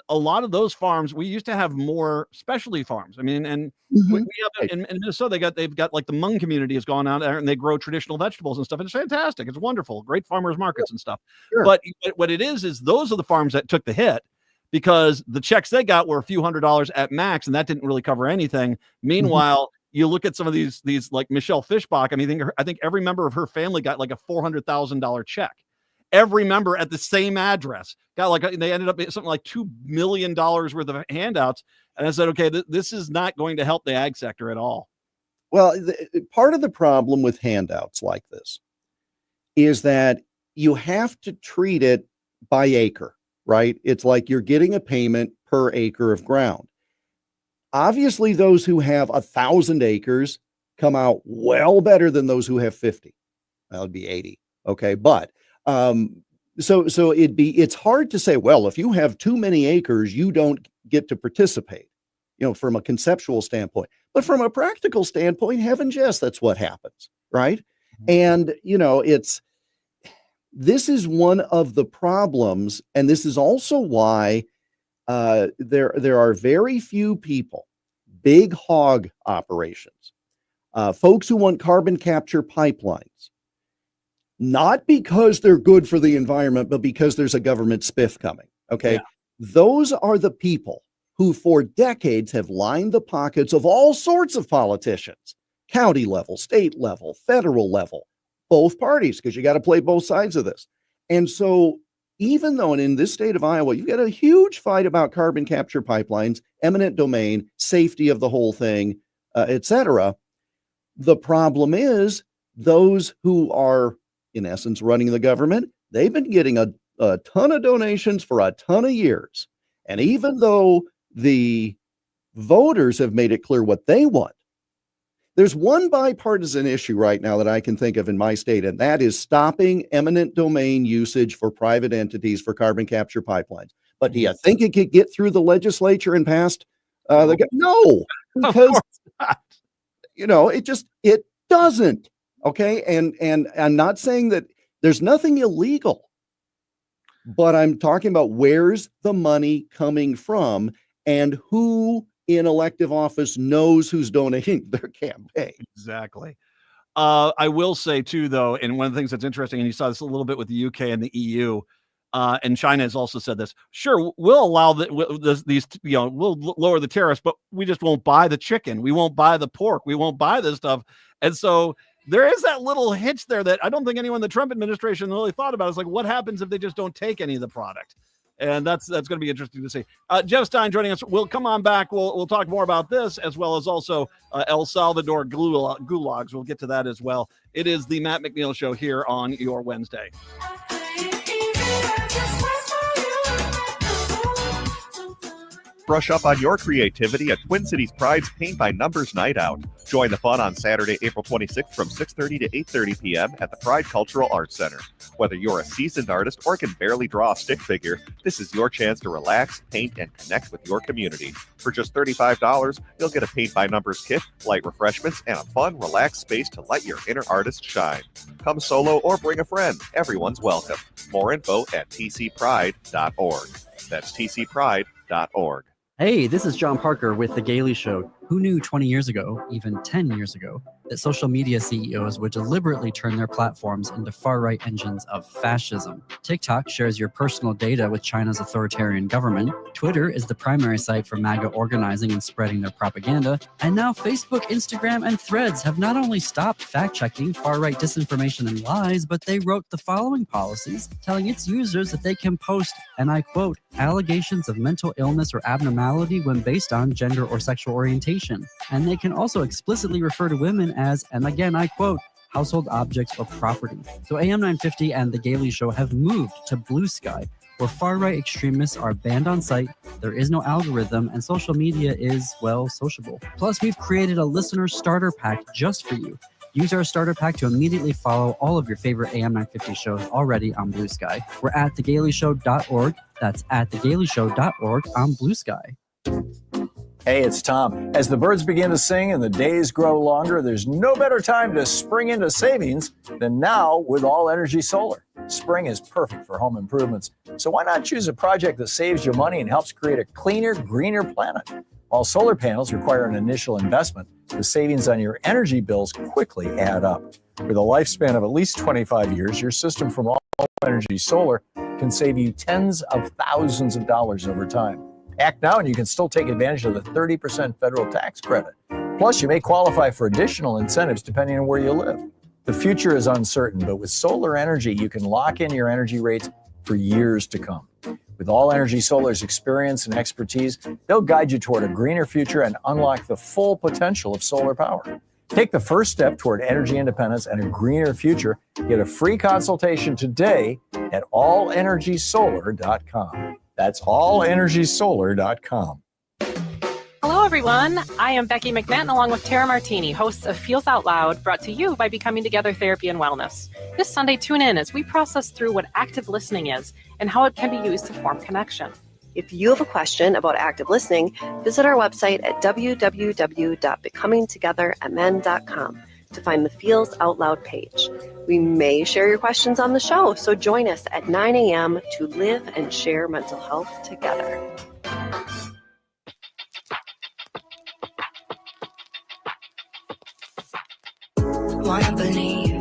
A lot of those farms, we used to have more specialty farms. I mean, and we have in Minnesota, they've got like the Hmong community has gone out there and they grow traditional vegetables and stuff. And it's fantastic. It's wonderful. Great farmers markets and stuff. Sure. But what it is those are the farms that took the hit because the checks they got were a few $100s at max, and that didn't really cover anything. Meanwhile, you look at some of these like Michelle Fishbach. I mean, I think every member of her family got like a $400,000 check. Every member at the same address got they ended up something like $2 million worth of handouts. And I said, okay, this is not going to help the ag sector at all. Well, part of the problem with handouts like this is that you have to treat it by acre, right? It's like you're getting a payment per acre of ground. Obviously, those who have 1,000 acres come out well better than those who have 50. That would be 80. Okay. But so it's hard to say, well, if you have too many acres, you don't get to participate, from a conceptual standpoint, but from a practical standpoint, heavens, yes, that's what happens. Right. And, this is one of the problems. And this is also why, there are very few people, big hog operations, folks who want carbon capture pipelines, not because they're good for the environment, but because there's a government spiff coming. Okay. Yeah. Those are the people who for decades have lined the pockets of all sorts of politicians, county level, state level, federal level, both parties, because you got to play both sides of this. And so even though, and in this state of Iowa, you've got a huge fight about carbon capture pipelines, eminent domain, safety of the whole thing, et cetera. The problem is those who are, in essence, running the government, they've been getting a ton of donations for a ton of years. And even though the voters have made it clear what they want, there's one bipartisan issue right now that I can think of in my state, and that is stopping eminent domain usage for private entities for carbon capture pipelines. But do you think it could get through the legislature and past? No, because it doesn't. Okay. And I'm not saying that there's nothing illegal, but I'm talking about where's the money coming from and who in elective office knows who's donating their campaign. Exactly. I will say too, though, and one of the things that's interesting, and you saw this a little bit with the UK and the EU, and China has also said this. Sure, we'll allow these, we'll lower the tariffs, but we just won't buy the chicken. We won't buy the pork. We won't buy this stuff. And so there is that little hitch there that I don't think anyone in the Trump administration really thought about. It's like, what happens if they just don't take any of the product? And that's going to be interesting to see. Jeff Stein joining us. We'll come on back. We'll talk more about this as well as also El Salvador gulags. We'll get to that as well. It is the Matt McNeil Show here on your Wednesday. Brush up on your creativity at Twin Cities Pride's Paint by Numbers Night Out. Join the fun on Saturday, April 26th from 6:30 to 8:30 p.m. at the Pride Cultural Arts Center. Whether you're a seasoned artist or can barely draw a stick figure, this is your chance to relax, paint, and connect with your community. For just $35, you'll get a Paint by Numbers kit, light refreshments, and a fun, relaxed space to let your inner artist shine. Come solo or bring a friend. Everyone's welcome. More info at tcpride.org. That's tcpride.org. Hey, this is John Parker with The Gaily Show. Who knew 20 years ago, even 10 years ago, that social media CEOs would deliberately turn their platforms into far-right engines of fascism? TikTok shares your personal data with China's authoritarian government. Twitter is the primary site for MAGA organizing and spreading their propaganda. And now Facebook, Instagram, and Threads have not only stopped fact-checking far-right disinformation and lies, but they wrote the following policies telling its users that they can post, and I quote, allegations of mental illness or abnormality when based on gender or sexual orientation. And they can also explicitly refer to women as, and again, I quote, household objects or property. So AM 950 and The Gaily Show have moved to Blue Sky, where far-right extremists are banned on site, there is no algorithm, and social media is, well, sociable. Plus, we've created a listener starter pack just for you. Use our starter pack to immediately follow all of your favorite AM 950 shows already on Blue Sky. We're at thegailyshow.org. That's at thegailyshow.org on Blue Sky. Hey, it's Tom. As the birds begin to sing and the days grow longer, there's no better time to spring into savings than now with All Energy Solar. Spring is perfect for home improvements, so why not choose a project that saves you money and helps create a cleaner, greener planet? While solar panels require an initial investment, the savings on your energy bills quickly add up. With a lifespan of at least 25 years, your system from All Energy Solar can save you tens of thousands of dollars over time. Act now and you can still take advantage of the 30% federal tax credit. Plus, you may qualify for additional incentives depending on where you live. The future is uncertain, but with solar energy, you can lock in your energy rates for years to come. With All Energy Solar's experience and expertise, they'll guide you toward a greener future and unlock the full potential of solar power. Take the first step toward energy independence and a greener future. Get a free consultation today at allenergysolar.com. That's allenergysolar.com. Hello, everyone. I am Becky McNeil, along with Tara Martini, hosts of Feels Out Loud, brought to you by Becoming Together Therapy and Wellness. This Sunday, tune in as we process through what active listening is and how it can be used to form connection. If you have a question about active listening, visit our website at www.becomingtogethermn.com to find the Feels Out Loud page. We may share your questions on the show, so join us at 9 a.m. to live and share mental health together. Wanna believe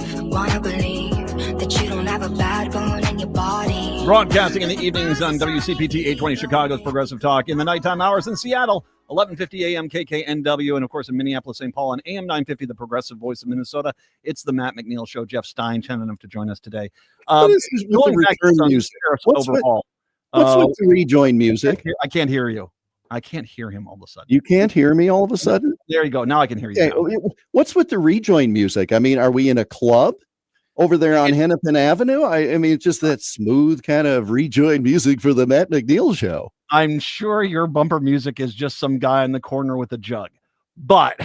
that you don't have a bad bone in your body. Broadcasting in the evenings on WCPT 820 Chicago's Progressive Talk. In the nighttime hours in Seattle, 1150 AM KKNW, and of course in Minneapolis, St. Paul on AM 950, the Progressive Voice of Minnesota. It's the Matt McNeil Show. Jeff Stein, enough to join us today. What is this with the return music? What's with the rejoin music? I can't hear you. I can't hear him all of a sudden. You can't hear me all of a sudden? There you go. Now I can hear you. Okay. What's with the rejoin music? I mean, are we in a club over there on Hennepin Avenue? I mean, it's just that smooth kind of rejoin music for the Matt McNeil Show. I'm sure your bumper music is just some guy in the corner with a jug, but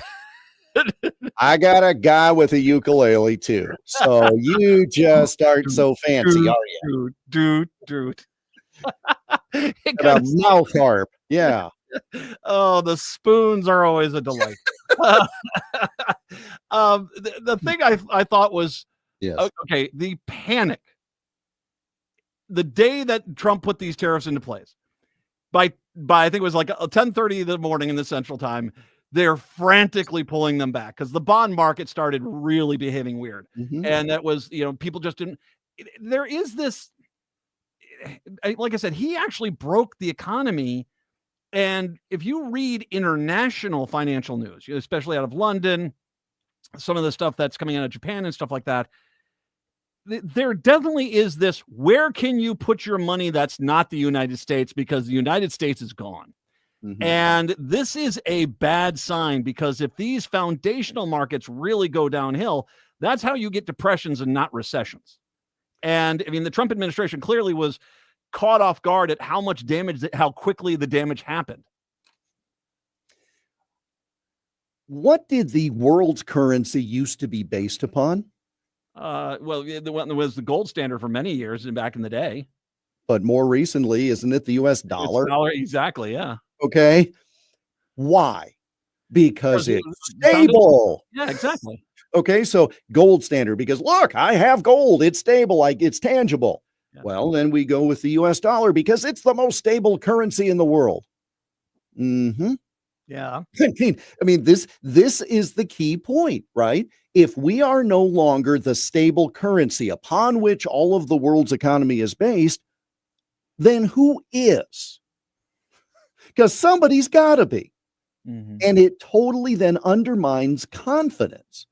I got a guy with a ukulele too. So you just aren't so fancy, are you? Dude. A mouth harp. Yeah. Oh, the spoons are always a delight. The thing I thought was, okay, the panic. The day that Trump put these tariffs into place, by I think it was like 10:30 in the morning in the Central Time, they're frantically pulling them back because the bond market started really behaving weird. And that was, people just didn't. There is this, like I said, he actually broke the economy. And if you read international financial news, especially out of London, some of the stuff that's coming out of Japan and stuff like that, there definitely is this, where can you put your money that's not the United States, because the United States is gone. And this is a bad sign, because if these foundational markets really go downhill, that's how you get depressions and not recessions. And I mean, the Trump administration clearly was caught off guard at how much damage, how quickly the damage happened. What did the world's currency used to be based upon? Well, the one that was the gold standard for many years back in the day. But more recently, isn't it the US dollar? Exactly, yeah. Okay. Why? Because it's stable. Yeah, exactly. Okay, so gold standard, because look, I have gold. It's stable, like it's tangible. Yeah. Well, then we go with the US dollar because it's the most stable currency in the world. Yeah. I mean, this is the key point, right? If we are no longer the stable currency upon which all of the world's economy is based, then who is? Because somebody's got to be. And it totally then undermines confidence.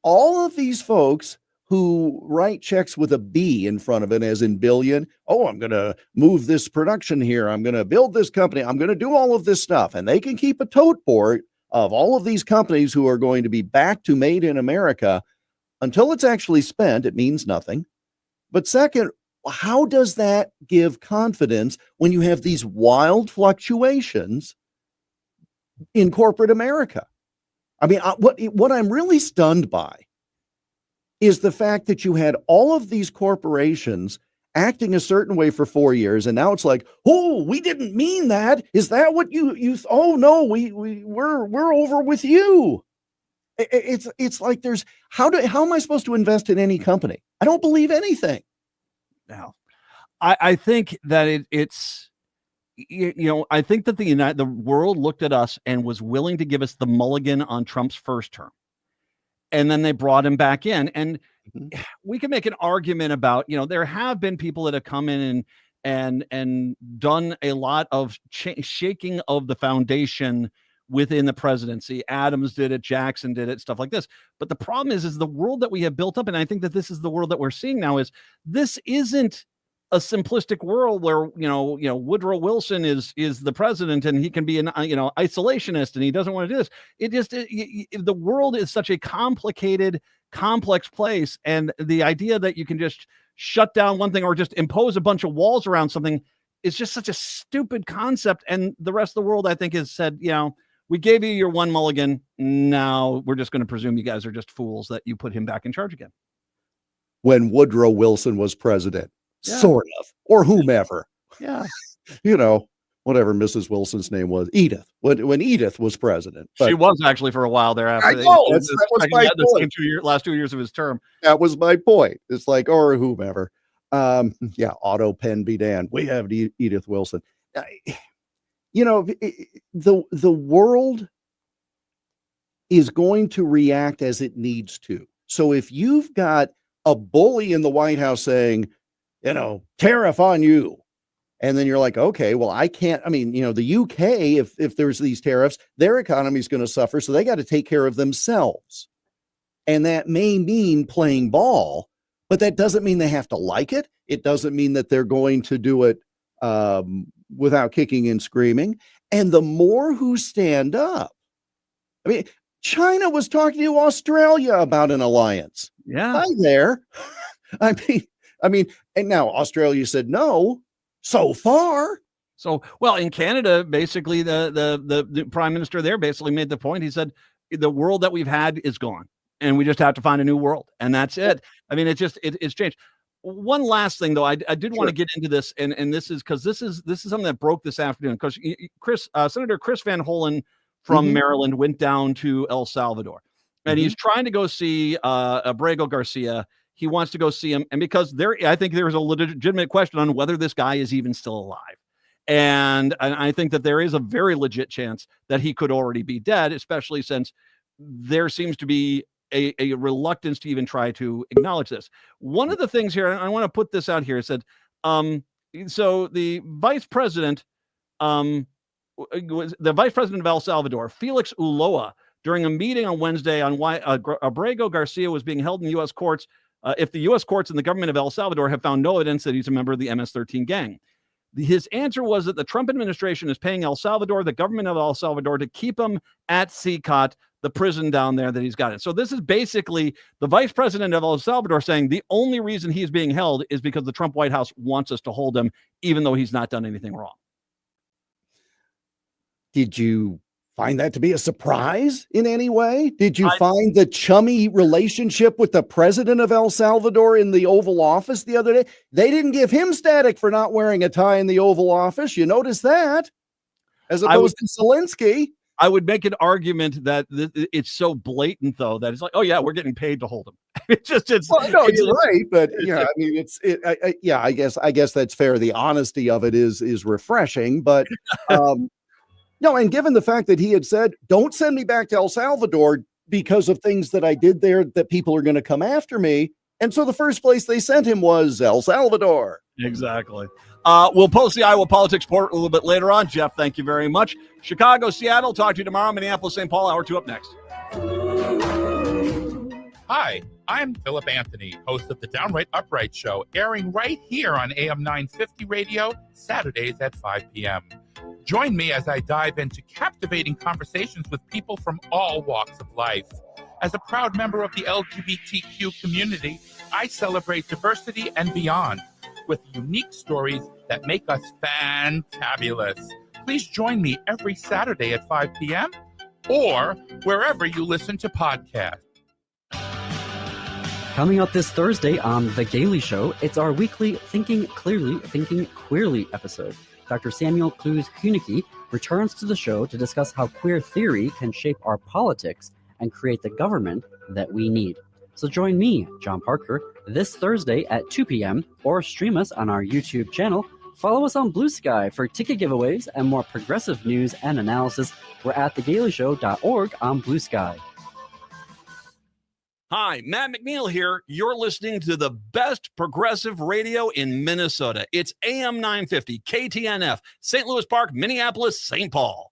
All of these folks who write checks with a B in front of it, as in billion. Oh, I'm going to move this production here. I'm going to build this company. I'm going to do all of this stuff. And they can keep a tote board of all of these companies who are going to be back to made in America. Until it's actually spent, it means nothing. But second, how does that give confidence when you have these wild fluctuations in corporate America? I mean, what I'm really stunned by is the fact that you had all of these corporations acting a certain way for 4 years, and now it's like, oh, we didn't mean that. Is that what you? Oh no, we're over with you. It's like there's how am I supposed to invest in any company? I don't believe anything. Now, I think that it's. I think that the world looked at us and was willing to give us the mulligan on Trump's first term. And then they brought him back in. And we can make an argument about, there have been people that have come in and done a lot of shaking of the foundation within the presidency. Adams did it, Jackson did it, stuff like this. But the problem is the world that we have built up, and I think that this is the world that we're seeing now, is this isn't a simplistic world where Woodrow Wilson is the president and he can be an isolationist and he doesn't want to do this. The world is such a complicated, complex place, and the idea that you can just shut down one thing or just impose a bunch of walls around something is just such a stupid concept. And the rest of the world, I think, has said, we gave you your one mulligan. Now we're just going to presume you guys are just fools that you put him back in charge again. When Woodrow Wilson was president. Yeah. Sort of, or whomever. Yeah. Whatever Mrs. Wilson's name was, Edith. When Edith was president. She was actually for a while thereafter. I know. That was my point. Last 2 years of his term. That was my point. It's like, or whomever. Auto pen be damned. We have Edith Wilson. The world is going to react as it needs to. So if you've got a bully in the White House saying, tariff on you. And then you're like, okay, well, I can't. I mean, the UK, if there's these tariffs, their economy is going to suffer. So they got to take care of themselves. And that may mean playing ball, but that doesn't mean they have to like it. It doesn't mean that they're going to do it without kicking and screaming. And the more who stand up, I mean, China was talking to Australia about an alliance. Yeah. Hi there. I mean, and now Australia said no so far. So, well, in Canada, basically the prime minister there basically made the point. He said, the world that we've had is gone and we just have to find a new world. And that's it. I mean, it's changed. One last thing though, I did want to get into this, and this is because this is something that broke this afternoon, because Senator Chris Van Hollen from Maryland went down to El Salvador, and he's trying to go see Abrego Garcia. He wants to go see him. And because I think there's a legitimate question on whether this guy is even still alive. And I think that there is a very legit chance that he could already be dead, especially since there seems to be a reluctance to even try to acknowledge this. One of the things here, and I want to put this out here, it said, so the vice president of El Salvador, Felix Ulloa, during a meeting on Wednesday on why Abrego Garcia was being held in U.S. courts, if the U.S. courts and the government of El Salvador have found no evidence that he's a member of the MS-13 gang. His answer was that the Trump administration is paying El Salvador, the government of El Salvador, to keep him at CCOT, the prison down there that he's got it. So this is basically the vice president of El Salvador saying the only reason he's being held is because the Trump White House wants us to hold him, even though he's not done anything wrong. Did you find that to be a surprise in any way? Did you find the chummy relationship with the president of El Salvador in the Oval Office the other day? They didn't give him static for not wearing a tie in the Oval Office. You notice that, as opposed to Zelensky. I would make an argument that it's so blatant, though, that it's like, oh yeah, we're getting paid to hold him. You're right, but I mean, I guess that's fair. The honesty of it is refreshing, but no. And given the fact that he had said, "Don't send me back to El Salvador because of things that I did there, that people are going to come after me," and so the first place they sent him was El Salvador. Exactly. We'll post the Iowa politics report a little bit later on. Jeff, thank you very much. Chicago, Seattle, talk to you tomorrow. Minneapolis, St. Paul, hour 2 up next. Hi, I'm Philip Anthony, host of the Downright Upright Show, airing right here on AM 950 radio, Saturdays at 5 p.m. Join me as I dive into captivating conversations with people from all walks of life. As a proud member of the LGBTQ community, I celebrate diversity and beyond, with unique stories that make us fantabulous. Please join me every Saturday at 5 p.m. or wherever you listen to podcasts. Coming up this Thursday on The Gailey Show, it's our weekly Thinking Clearly, Thinking Queerly episode. Dr. Samuel Clues-Hunicke returns to the show to discuss how queer theory can shape our politics and create the government that we need. So join me, John Parker, this Thursday at 2 p.m. or stream us on our YouTube channel. Follow us on Blue Sky for ticket giveaways and more progressive news and analysis. We're at thegaileyshow.org on Blue Sky. Hi, Matt McNeil here. You're listening to the best progressive radio in Minnesota. It's AM 950, KTNF, St. Louis Park, Minneapolis, St. Paul.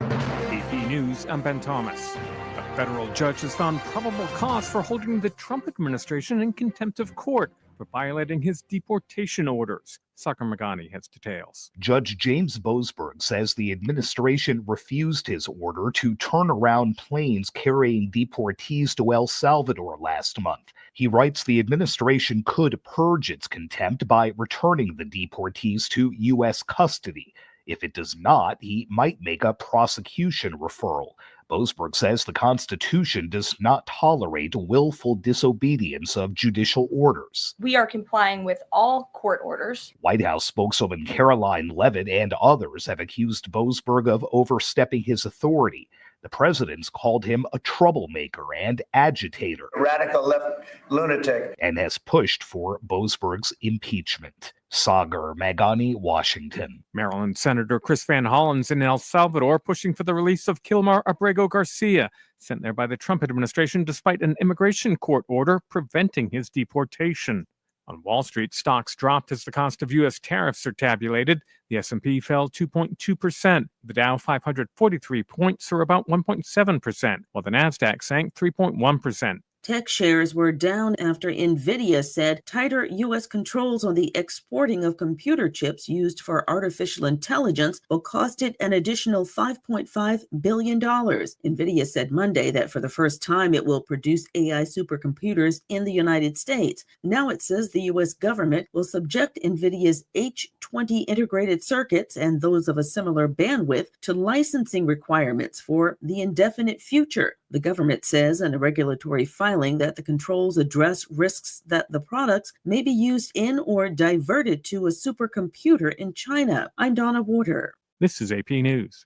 AP News, I'm Ben Thomas. A federal judge has found probable cause for holding the Trump administration in contempt of court for violating his deportation orders. Sakar Magani has details. Judge James Boasberg says the administration refused his order to turn around planes carrying deportees to El Salvador last month. He writes the administration could purge its contempt by returning the deportees to U.S. custody. If it does not, he might make a prosecution referral. Boasberg says the Constitution does not tolerate willful disobedience of judicial orders. We are complying with all court orders. White House spokeswoman Caroline Leavitt and others have accused Boasberg of overstepping his authority. The president's called him a troublemaker and agitator. Radical left lunatic. And has pushed for Boasberg's impeachment. Sagar Magani, Washington. Maryland Senator Chris Van Hollen's in El Salvador pushing for the release of Kilmar Abrego Garcia, sent there by the Trump administration despite an immigration court order preventing his deportation. On Wall Street, stocks dropped as the cost of U.S. tariffs are tabulated. The S&P fell 2.2%. The Dow 543 points, or about 1.7%, while the Nasdaq sank 3.1%. Tech shares were down after NVIDIA said tighter U.S. controls on the exporting of computer chips used for artificial intelligence will cost it an additional $5.5 billion. NVIDIA said Monday that for the first time it will produce AI supercomputers in the United States. Now it says the U.S. government will subject NVIDIA's H20 integrated circuits and those of a similar bandwidth to licensing requirements for the indefinite future. The government says in a regulatory filing that the controls address risks that the products may be used in or diverted to a supercomputer in China. I'm Donna Warder. This is AP News.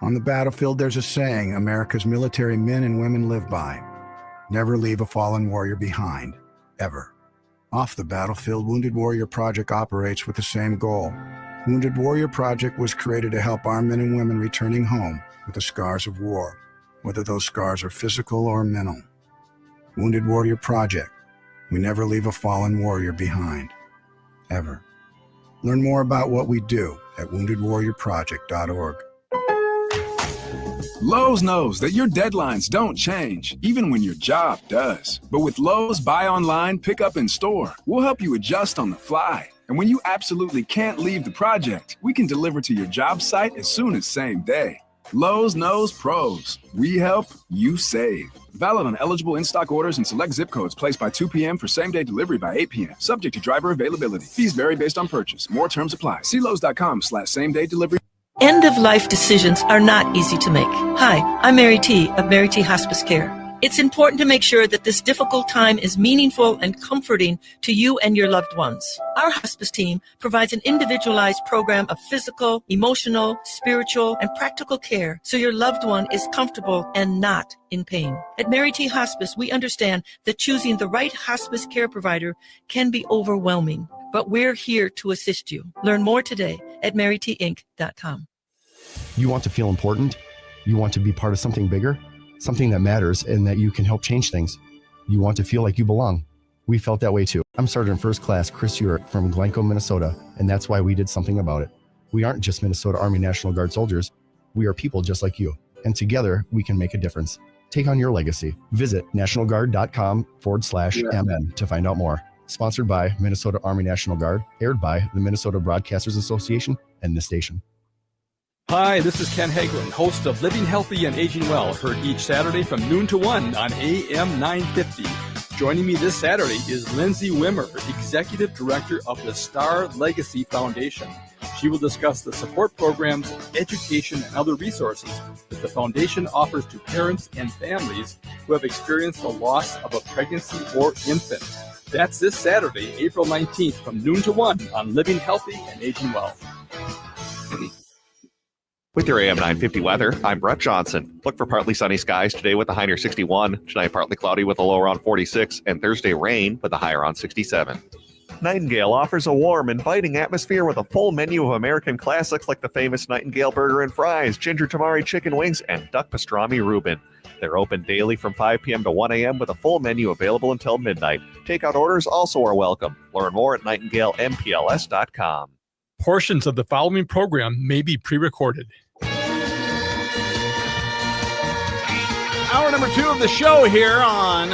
On the battlefield, there's a saying America's military men and women live by. Never leave a fallen warrior behind, ever. Off the battlefield, Wounded Warrior Project operates with the same goal. Wounded Warrior Project was created to help our men and women returning home with the scars of war, whether those scars are physical or mental. Wounded Warrior Project. We never leave a fallen warrior behind, ever. Learn more about what we do at woundedwarriorproject.org. Lowe's knows that your deadlines don't change, even when your job does. But with Lowe's Buy Online, Pick Up in Store, we'll help you adjust on the fly. And when you absolutely can't leave the project, we can deliver to your job site as soon as same day. Lowe's knows pros. We help, you save. Valid on eligible in-stock orders and select zip codes placed by 2 p.m. for same-day delivery by 8 p.m. Subject to driver availability. Fees vary based on purchase. More terms apply. See Lowe's.com/same-day delivery. End-of-life decisions are not easy to make. Hi, I'm Mary T. of Mary T. Hospice Care. It's important to make sure that this difficult time is meaningful and comforting to you and your loved ones. Our hospice team provides an individualized program of physical, emotional, spiritual, and practical care so your loved one is comfortable and not in pain. At Mary T. Hospice, we understand that choosing the right hospice care provider can be overwhelming, but we're here to assist you. Learn more today at marytinc.com. You want to feel important? You want to be part of something bigger? Something that matters and that you can help change things. You want to feel like you belong. We felt that way too. I'm Sergeant First Class Chris Urick from Glencoe, Minnesota, and that's why we did something about it. We aren't just Minnesota Army National Guard soldiers. We are people just like you, and together we can make a difference. Take on your legacy. Visit nationalguard.com/MN to find out more. Sponsored by Minnesota Army National Guard, aired by the Minnesota Broadcasters Association and this station. Hi, this is Ken Hagelin, host of Living Healthy and Aging Well, heard each Saturday from noon to 1 on AM 950. Joining me this Saturday is Lindsay Wimmer, Executive Director of the Star Legacy Foundation. She She will discuss the support programs, education, and other resources that the Foundation offers to parents and families who have experienced the loss of a pregnancy or infant. That's this Saturday, April 19th from noon to 1 on Living Healthy and Aging Well. With your AM 950 weather, I'm Brett Johnson. Look for partly sunny skies today with a high near 61. Tonight, partly cloudy with a low around 46. And Thursday, rain with a high around 67. Nightingale offers a warm, inviting atmosphere with a full menu of American classics like the famous Nightingale Burger and Fries, Ginger Tamari Chicken Wings, and Duck Pastrami Reuben. They're open daily from 5 p.m. to 1 a.m. with a full menu available until midnight. Takeout orders also are welcome. Learn more at nightingalempls.com. Portions of the following program may be pre-recorded. Hour number 2 of the show here on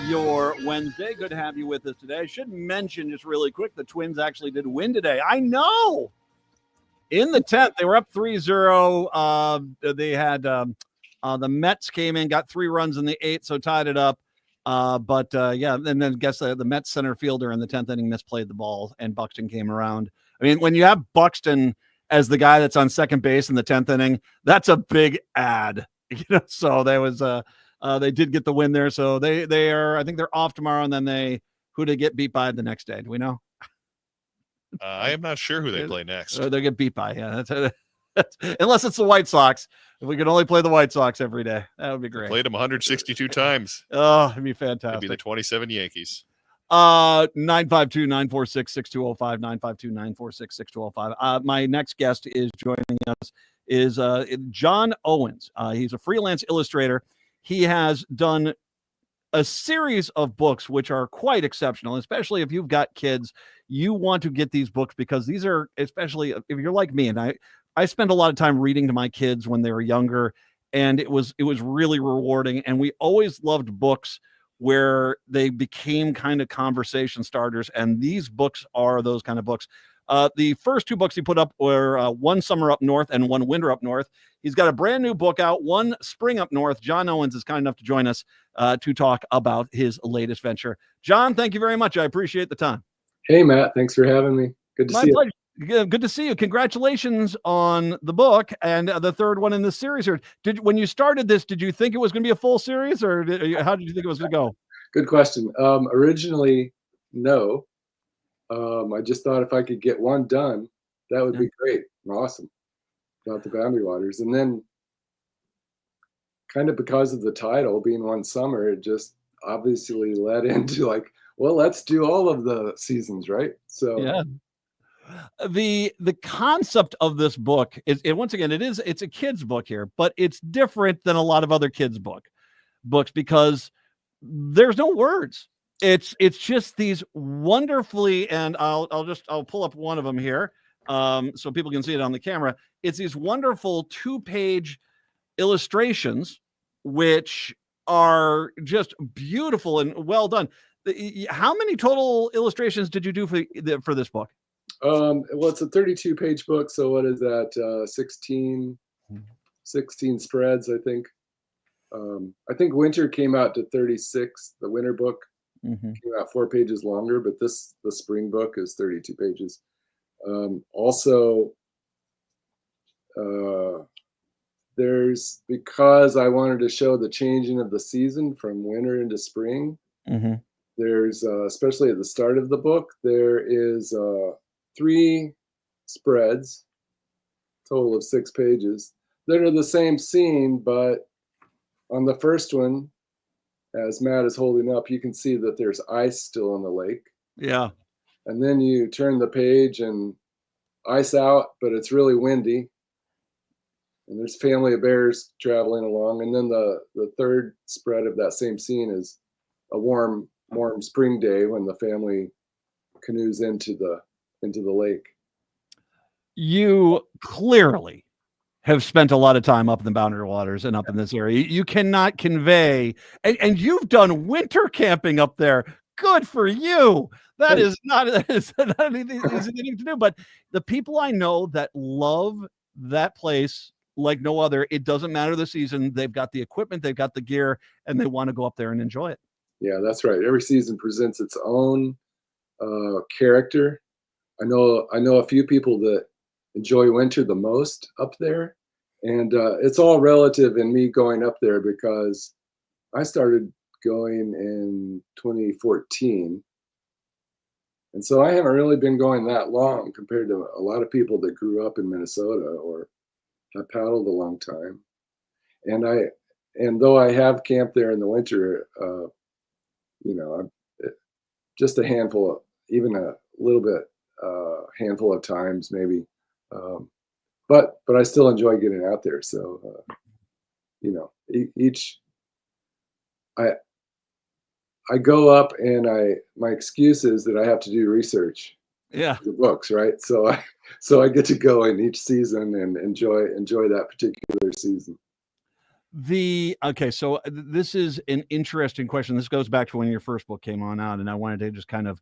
your Wednesday. Good to have you with us today. I should mention just really quick, the Twins actually did win today. I know. In the 10th, they were up 3-0. They had the Mets came in, got 3 runs in the 8th, so tied it up. Yeah, and then I guess the Mets center fielder in the 10th inning misplayed the ball, and Buxton came around. I mean, when you have Buxton as the guy that's on second base in the 10th inning, that's a big ad. So there was they did get the win there. So they are, I think they're off tomorrow, and then who they get beat by the next day? Do we know? I am not sure who they play next. They get beat by, yeah. That's unless it's the White Sox. If we could only play the White Sox every day, that would be great. Played them 162 times. Oh, it'd be fantastic. It'd be the 27 Yankees. 952-946-6205, 952-946-6205. My next guest is joining us is John Owens. He's a freelance illustrator. He has done a series of books which are quite exceptional, especially if you've got kids. You want to get these books because these are, especially if you're like me, and I spent a lot of time reading to my kids when they were younger, and it was really rewarding. And we always loved books where they became kind of conversation starters, and these books are those kind of books. The first 2 books he put up were One Summer Up North and One Winter Up North. He's got a brand new book out, One Spring Up North. John Owens is kind enough to join us to talk about his latest venture. John, thank you very much. I appreciate the time. Hey, Matt. Thanks for having me. Good to see you. Good to see you. Congratulations on the book and the third one in the series here. When you started this, did you think it was going to be a full series, or how did you think it was going to go? Good question. Originally, no. I just thought if I could get one done, that would be great and awesome about the Boundary Waters. And then kind of because of the title being One Summer, it just obviously led into like, well, let's do all of the seasons, right? So yeah. The concept of this book is, and once again, it's a kid's book here, but it's different than a lot of other kids' books because there's no words. It's just these wonderfully, and I'll pull up one of them here so people can see it on the camera. It's these wonderful 2-page illustrations, which are just beautiful and well done. How many total illustrations did you do for this book? Well, it's a 32-page book, so what is that? 16 spreads, I think. I think Winter came out to 36. The Winter book came out 4 pages longer, but the Spring book is 32 pages. Also, there's, because I wanted to show the changing of the season from winter into spring. There's especially at the start of the book, there is 3 spreads, total of 6 pages, that are the same scene, but on the first one, as Matt is holding up, you can see that there's ice still in the lake. Yeah. And then you turn the page and ice out, but it's really windy. And there's family of bears traveling along. And then the third spread of that same scene is a warm spring day when the family canoes into the lake. You clearly have spent a lot of time up in the Boundary Waters and up in this area. You cannot convey, and you've done winter camping up there. Good for you. That is not an easy thing to do. But the people I know that love that place like no other, it doesn't matter the season. They've got the equipment, they've got the gear, and they want to go up there and enjoy it. Yeah, that's right. Every season presents its own character. I know a few people that enjoy winter the most up there. And it's all relative in me going up there because I started going in 2014. And so I haven't really been going that long compared to a lot of people that grew up in Minnesota or have paddled a long time. And though I have camped there in the winter, I'm just a handful of, even a little bit, handful of times maybe. But I still enjoy getting out there. So, each, I go up and my excuse is that I have to do research. Yeah. The books, right? So I get to go in each season and enjoy that particular season. So this is an interesting question. This goes back to when your first book came on out, and I wanted to just kind of,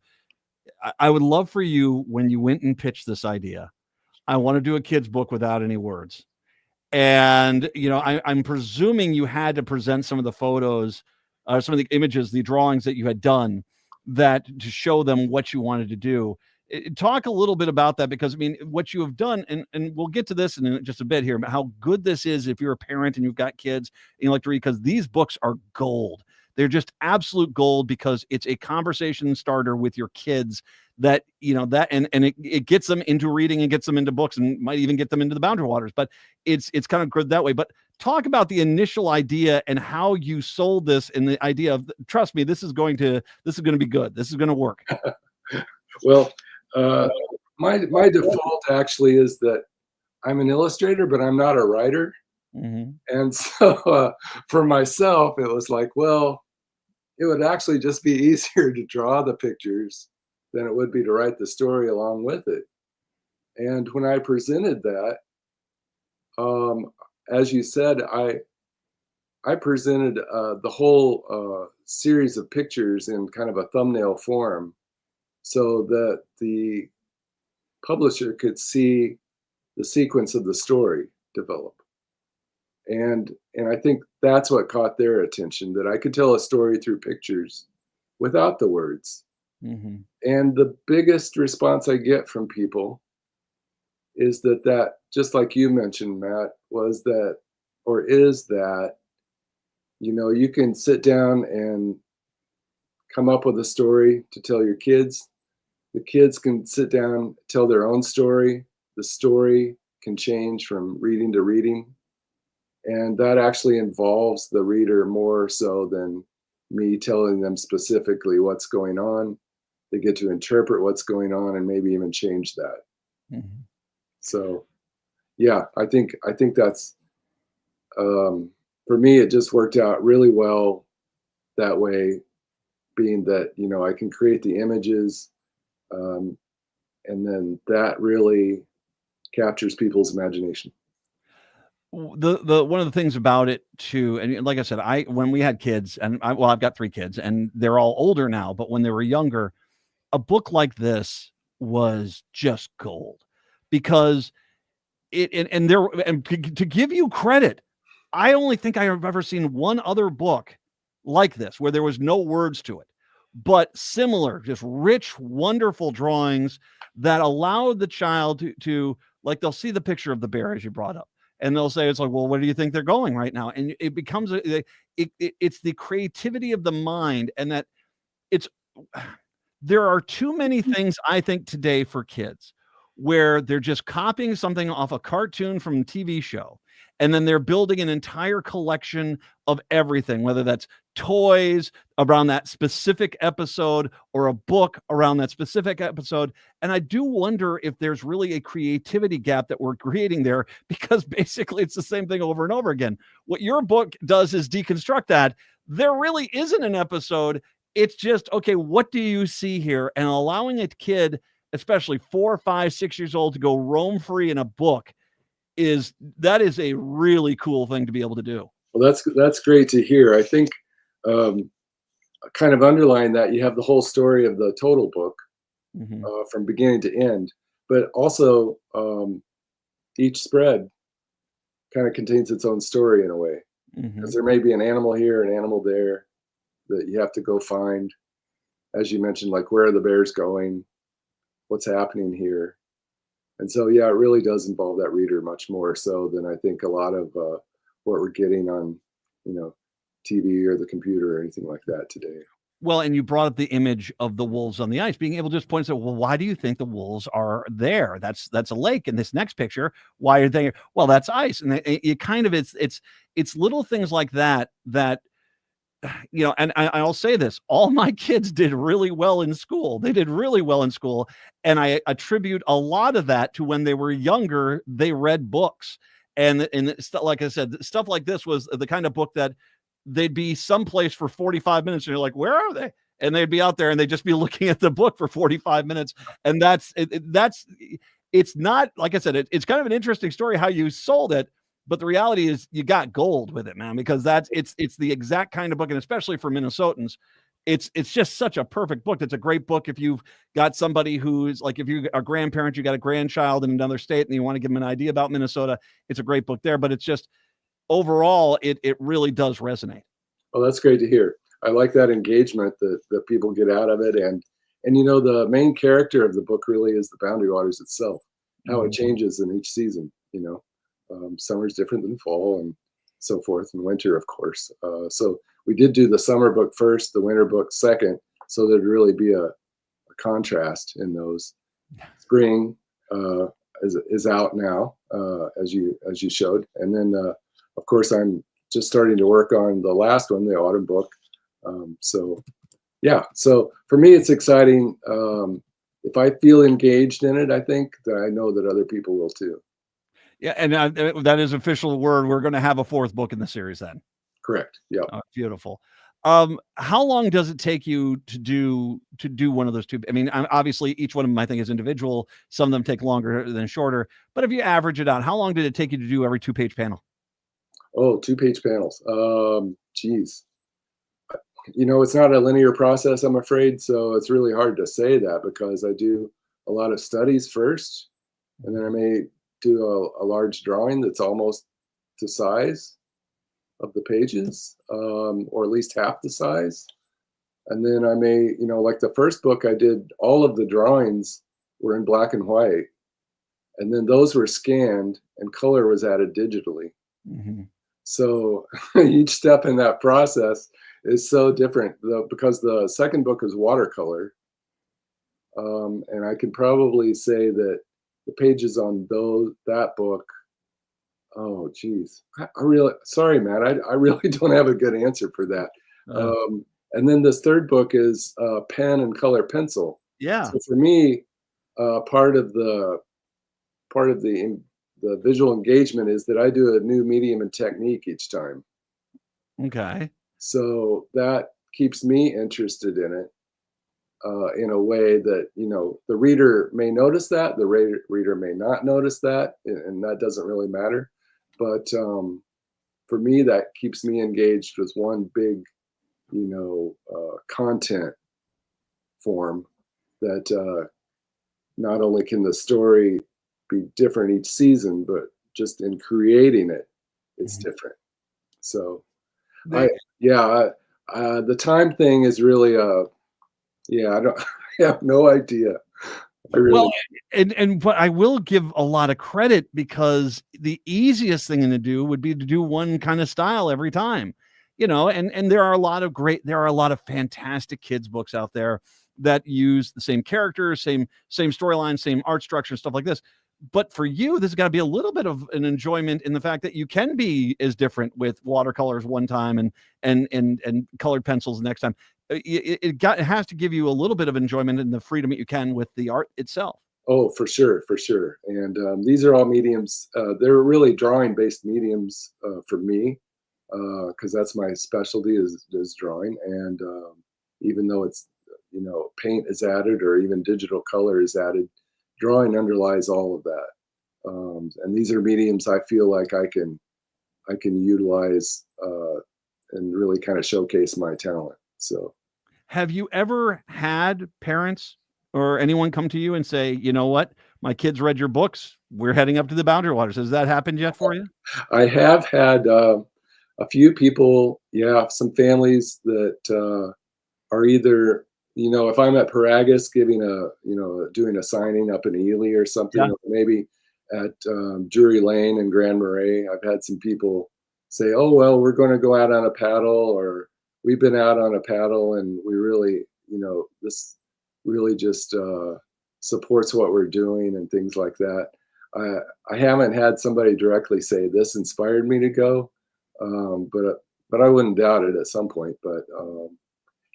I would love for you, when you went and pitched this idea, I want to do a kid's book without any words. And, I'm presuming you had to present some of the photos, some of the images, the drawings that you had done to show them what you wanted to do. Talk a little bit about that, because what you have done, and we'll get to this in just a bit here, about how good this is if you're a parent and you've got kids and you like to read, because these books are gold. They're just absolute gold, because it's a conversation starter with your kids that, it gets them into reading and gets them into books and might even get them into the Boundary Waters, but it's kind of good that way. But talk about the initial idea and how you sold this, and the idea of, trust me, this is going to be good. This is going to work. Well, my default actually is that I'm an illustrator, but I'm not a writer. Mm-hmm. And so for myself, it was like, well, it would actually just be easier to draw the pictures than it would be to write the story along with it. And when I presented that, as you said, I presented the whole series of pictures in kind of a thumbnail form, so that the publisher could see the sequence of the story develop. And I think that's what caught their attention, that I could tell a story through pictures without the words. Mm-hmm. And the biggest response I get from people is that just like you mentioned, Matt, is that you can sit down and come up with a story to tell your kids. The kids can sit down, tell their own story. The story can change from reading to reading. And that actually involves the reader more so than me telling them specifically what's going on. They get to interpret what's going on and maybe even change that. Mm-hmm. So, yeah, I think that's, for me, it just worked out really well that way, being that, I can create the images, and then that really captures people's imagination. The one of the things about it too, and like I said, when we had kids, and I've got 3 kids, and they're all older now, but when they were younger, a book like this was just gold, because to give you credit, I only think I have ever seen one other book like this where there was no words to it, but similar, just rich, wonderful drawings that allowed the child to like, they'll see the picture of the bear as you brought up, and they'll say, it's like, well, where do you think they're going right now? And it becomes it's the creativity of the mind, and that there are too many things, I think, today for kids where they're just copying something off a cartoon from a TV show, and then they're building an entire collection of everything, whether that's toys around that specific episode or a book around that specific episode. And I do wonder if there's really a creativity gap that we're creating there, because basically it's the same thing over and over again. What your book does is deconstruct that. There really isn't an episode. It's just, okay, what do you see here? And allowing a kid, especially 4, 5, 6 years old, to go roam free in a book is a really cool thing to be able to do. Well, that's great to hear. I think kind of underlying that, you have the whole story of the total book, mm-hmm. From beginning to end, but also each spread kind of contains its own story in a way, because mm-hmm. there may be an animal here, an animal there that you have to go find. As you mentioned, like, where are the bears going? What's happening here? And so, yeah, it really does involve that reader much more so than I think a lot of what we're getting on, TV or the computer or anything like that today. Well, and you brought up the image of the wolves on the ice, being able to just point and say, well, why do you think the wolves are there? That's a lake. In this next picture, why are they? Well, that's ice. And it kind of, it's little things like that, and I'll say this, all my kids did really well in school. They did really well in school. And I attribute a lot of that to when they were younger, they read books. And like I said, stuff like this was the kind of book that they'd be someplace for 45 minutes and you're like, where are they? And they'd be out there and they'd just be looking at the book for 45 minutes. And it's not, like I said, it's kind of an interesting story how you sold it, but the reality is you got gold with it, man, because it's the exact kind of book. And especially for Minnesotans, it's just such a perfect book. It's a great book if you've got somebody who's like, if you're a grandparent, you got a grandchild in another state and you want to give them an idea about Minnesota, it's a great book there. But it's just, overall, it really does resonate. Well, that's great to hear. I like that engagement that people get out of it. And the main character of the book really is the Boundary Waters itself, how it changes in each season. Summer's different than fall and so forth, and winter, of course. So we did do the summer book first, the winter book second, so there'd really be a contrast in those. Spring is out now, as you showed. And then, of course, I'm just starting to work on the last one, the autumn book. So for me, it's exciting. If I feel engaged in it, I think that I know that other people will too. Yeah, and that is official word. We're going to have a fourth book in the series then. Correct. Yeah. Beautiful. How long does it take you to do one of those two? I mean, obviously each one of them I think is individual. Some of them take longer than shorter, but if you average it out, how long did it take you to do every 2-page panel? Oh, 2-page panels. Geez. It's not a linear process, I'm afraid. So it's really hard to say that because I do a lot of studies first, and then I may do a large drawing that's almost the size of the pages, or at least half the size. And then I may, like the first book I did, all of the drawings were in black and white. And then those were scanned and color was added digitally. Mm-hmm. So each step in that process is so different because the second book is watercolor. And I can probably say that the pages on that book, oh, geez. Sorry, Matt, I really don't have a good answer for that. And then this third book is pen and color pencil. Yeah. So for me, part of the visual engagement is that I do a new medium and technique each time. Okay. So that keeps me interested in it in a way that, the reader may notice that, the reader may not notice that, and that doesn't really matter. But for me, that keeps me engaged with one big, content form that not only can the story be different each season, but just in creating it, it's different. So, the time thing is really I have no idea. Well, but I will give a lot of credit because the easiest thing to do would be to do one kind of style every time, and there are a lot of fantastic kids books out there that use the same characters, same storyline, same art structure, stuff like this. But for you, this has got to be a little bit of an enjoyment in the fact that you can be as different with watercolors one time and colored pencils the next time. It has to give you a little bit of enjoyment and the freedom that you can with the art itself. Oh, for sure. And these are all mediums. They're really drawing-based mediums for me because that's my specialty is drawing. And even though it's, paint is added or even digital color is added, drawing underlies all of that. And these are mediums I feel like I can utilize and really kind of showcase my talent. So, have you ever had parents or anyone come to you and say, you know what, my kids read your books, we're heading up to the Boundary Waters? Has that happened yet for you? I have had a few people, some families that are either if I'm at Paragus giving doing a signing up in Ely or something, Yeah. or maybe at Drury Lane and Grand Marais, I've had some people say, "Oh, well, we're going to go out on a paddle," or "We've been out on a paddle and we really, this really just supports what we're doing," and things like that. I haven't had somebody directly say this inspired me to go, but I wouldn't doubt it at some point. But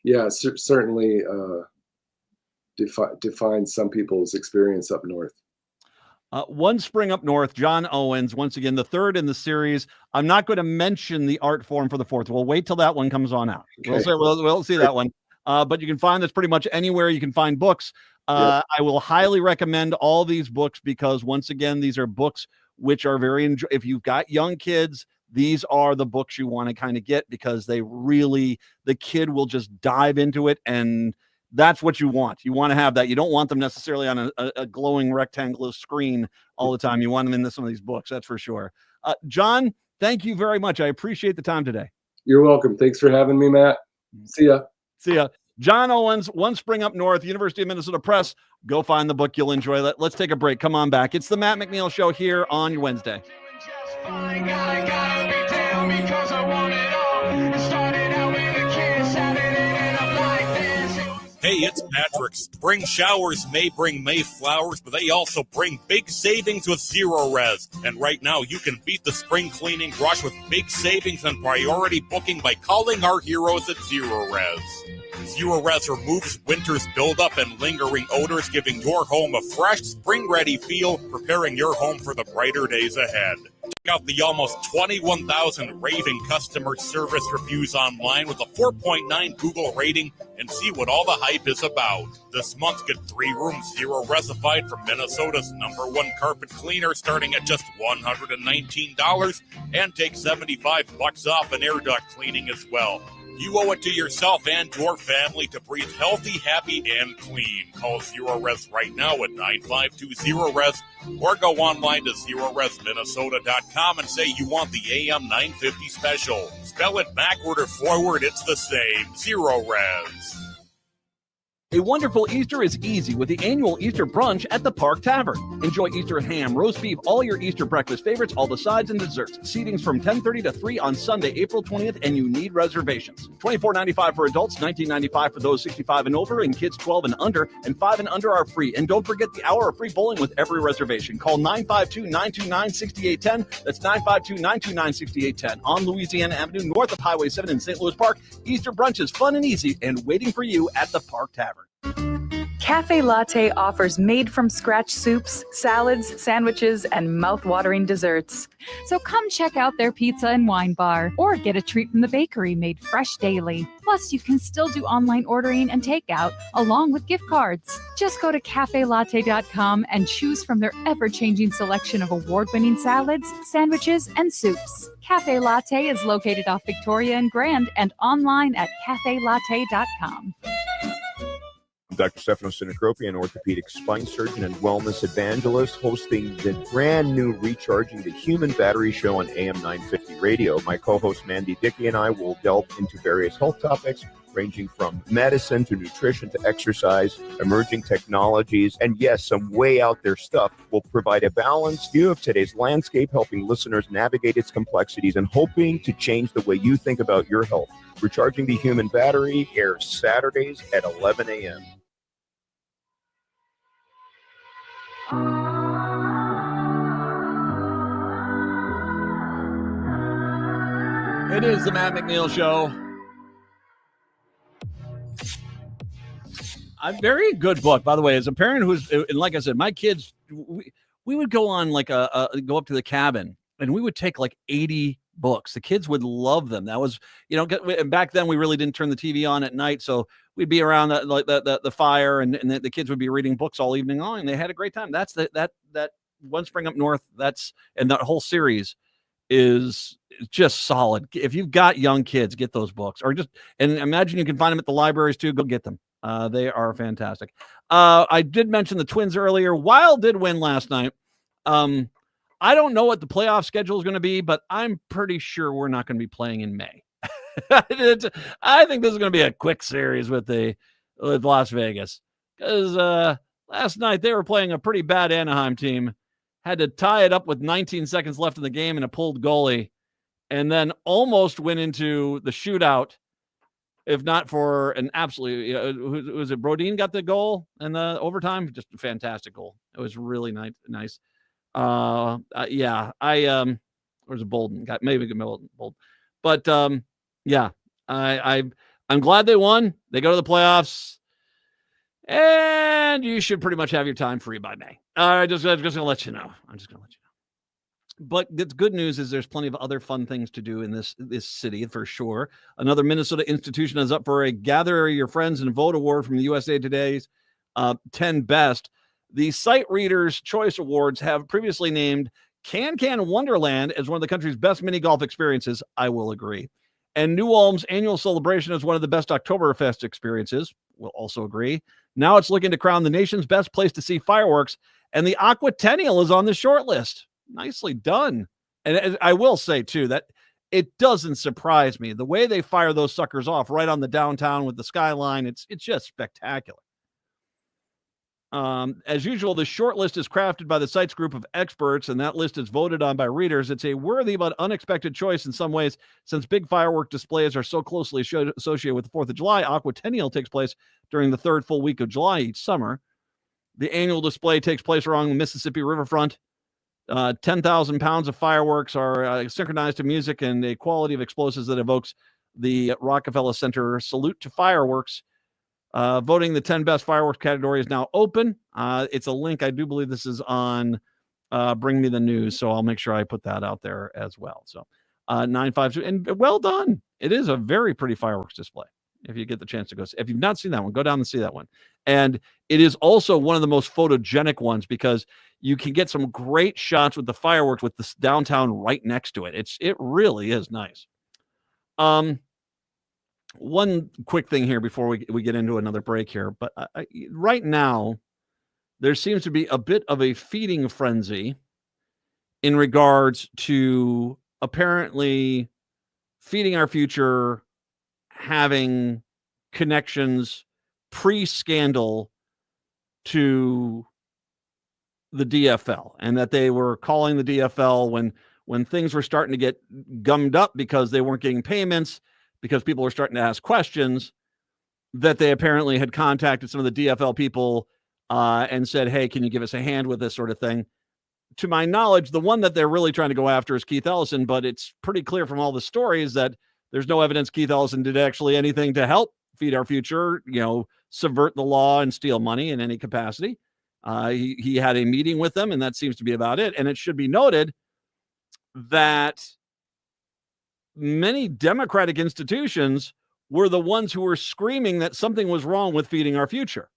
yeah, certainly defines some people's experience up north. One Spring Up North, John Owens, once again, the third in the series. I'm not going to mention the art form for the fourth. We'll wait till that one comes on out. Okay. We'll see that one. But you can find this pretty much anywhere you can find books. Yep. I will highly recommend all these books because, once again, these are books which are very if you've got young kids, these are the books you want to kind of get because the kid will just dive into it, and that's what you want. You want to have that. You don't want them necessarily on a glowing rectangular screen all the time. You want them in some of these books, that's for sure. John, thank you very much. I appreciate the time today. You're welcome. Thanks for having me, Matt. See ya. See ya. John Owens, One Spring Up North, University of Minnesota Press. Go find the book. You'll enjoy that. Let's take a break. Come on back. It's the Matt McNeil Show here on Wednesday. Hey, it's Patrick. Spring showers may bring May flowers, but they also bring big savings with Zero Res. And right now, you can beat the spring cleaning rush with big savings and priority booking by calling our heroes at Zero Res. Zero Res removes winter's buildup and lingering odors, giving your home a fresh, spring-ready feel, preparing your home for the brighter days ahead. Check out the almost 21,000 raving customer service reviews online with a 4.9 Google rating and see what all the hype is about. This month, get 3 rooms Zero Resified from Minnesota's #1 carpet cleaner starting at just $119 and take $75 off an air duct cleaning as well. You owe it to yourself and your family to breathe healthy, happy, and clean. Call Zero Res right now at 952-ZERO-RES or go online to ZeroResMinnesota.com and say you want the AM 950 special. Spell it backward or forward, it's the same. Zero Res. A wonderful Easter is easy with the annual Easter brunch at the Park Tavern. Enjoy Easter ham, roast beef, all your Easter breakfast favorites, all the sides and desserts. Seating's from 10:30 to 3 on Sunday, April 20th, and you need reservations. $24.95 for adults, $19.95 for those 65 and over, and kids 12 and under, and 5 and under are free. And don't forget the hour of free bowling with every reservation. Call 952-929-6810. That's 952-929-6810 on Louisiana Avenue, north of Highway 7 in St. Louis Park. Easter brunch is fun and easy and waiting for you at the Park Tavern. Cafe Latte offers made-from-scratch soups, salads, sandwiches, and mouth-watering desserts. So come check out their pizza and wine bar, or get a treat from the bakery made fresh daily. Plus, you can still do online ordering and takeout, along with gift cards. Just go to cafelatte.com and choose from their ever-changing selection of award-winning salads, sandwiches, and soups. Cafe Latte is located off Victoria and Grand and online at cafelatte.com. I'm Dr. Stefano Sinacropi, an orthopedic spine surgeon and wellness evangelist, hosting the brand new Recharging the Human Battery show on AM 950 radio. My co-host Mandy Dickey and I will delve into various health topics ranging from medicine to nutrition to exercise, emerging technologies, and yes, some way out there stuff. Will provide a balanced view of today's landscape, helping listeners navigate its complexities and hoping to change the way you think about your health. Recharging the Human Battery airs Saturdays at 11 a.m. It is the Matt McNeil Show. A very good book, by the way. As a parent who's, and like I said, my kids, we would go on like go up to the cabin, and we would take like 80 books. The kids would love them. That was, and back then we really didn't turn the TV on at night, so we'd be around the fire, and the kids would be reading books all evening long, and they had a great time. That's that One Spring Up North. And that whole series is just solid. If you've got young kids, get those books, and imagine you can find them at the libraries too. Go get them. They are fantastic. I did mention the Twins earlier. Wild did win last night. I don't know what the playoff schedule is going to be, but I'm pretty sure we're not going to be playing in May. I think this is going to be a quick series with the with Las Vegas. Because last night they were playing a pretty bad Anaheim team, had to tie it up with 19 seconds left in the game and a pulled goalie, and then almost went into the shootout, if not for an absolutely, was it Brodin got the goal in the overtime? Just a fantastic goal. It was really nice. Or was it Bolden? Maybe Bolden. But I'm glad they won. They go to the playoffs. And you should pretty much have your time free by May. All right, just going to let you know. I'm just going to let you know. But the good news is there's plenty of other fun things to do in this city for sure. Another Minnesota institution is up for a Gather Your Friends and Vote award from the USA Today's 10 Best. The Site Readers' Choice Awards have previously named Can Wonderland as one of the country's best mini golf experiences. I will agree. And New Ulm's annual celebration is one of the best Oktoberfest experiences. We'll also agree. Now it's looking to crown the nation's best place to see fireworks, and the Aquatennial is on the short list. Nicely done. And I will say, too, that it doesn't surprise me. The way they fire those suckers off right on the downtown with the skyline, it's just spectacular. As usual, the short list is crafted by the site's group of experts, and that list is voted on by readers. It's a worthy but unexpected choice in some ways, since big firework displays are so closely associated with the 4th of July. Aquatennial takes place during the third full week of July each summer. The annual display takes place along the Mississippi riverfront. 10,000 pounds of fireworks are synchronized to music and a quality of explosives that evokes the Rockefeller Center salute to fireworks. Voting the 10 best fireworks category is now open. It's a link. I do believe this is on Bring Me the News, so I'll make sure I put that out there as well. So 952, and well done. It is a very pretty fireworks display. If you get the chance to go, if you've not seen that one, go down and see that one. And it is also one of the most photogenic ones because you can get some great shots with the fireworks with this downtown right next to it. It really is nice. One quick thing here before we get into another break here, but right now there seems to be a bit of a feeding frenzy in regards to apparently Feeding Our Future having connections pre-scandal to the DFL, and that they were calling the DFL when things were starting to get gummed up because they weren't getting payments, because people were starting to ask questions, that they apparently had contacted some of the DFL people and said, hey, can you give us a hand with this sort of thing? To my knowledge, the one that they're really trying to go after is Keith Ellison, but it's pretty clear from all the stories that there's no evidence Keith Ellison did actually anything to help Feed Our Future, subvert the law and steal money in any capacity. He had a meeting with them, and that seems to be about it. And it should be noted that many Democratic institutions were the ones who were screaming that something was wrong with Feeding Our Future.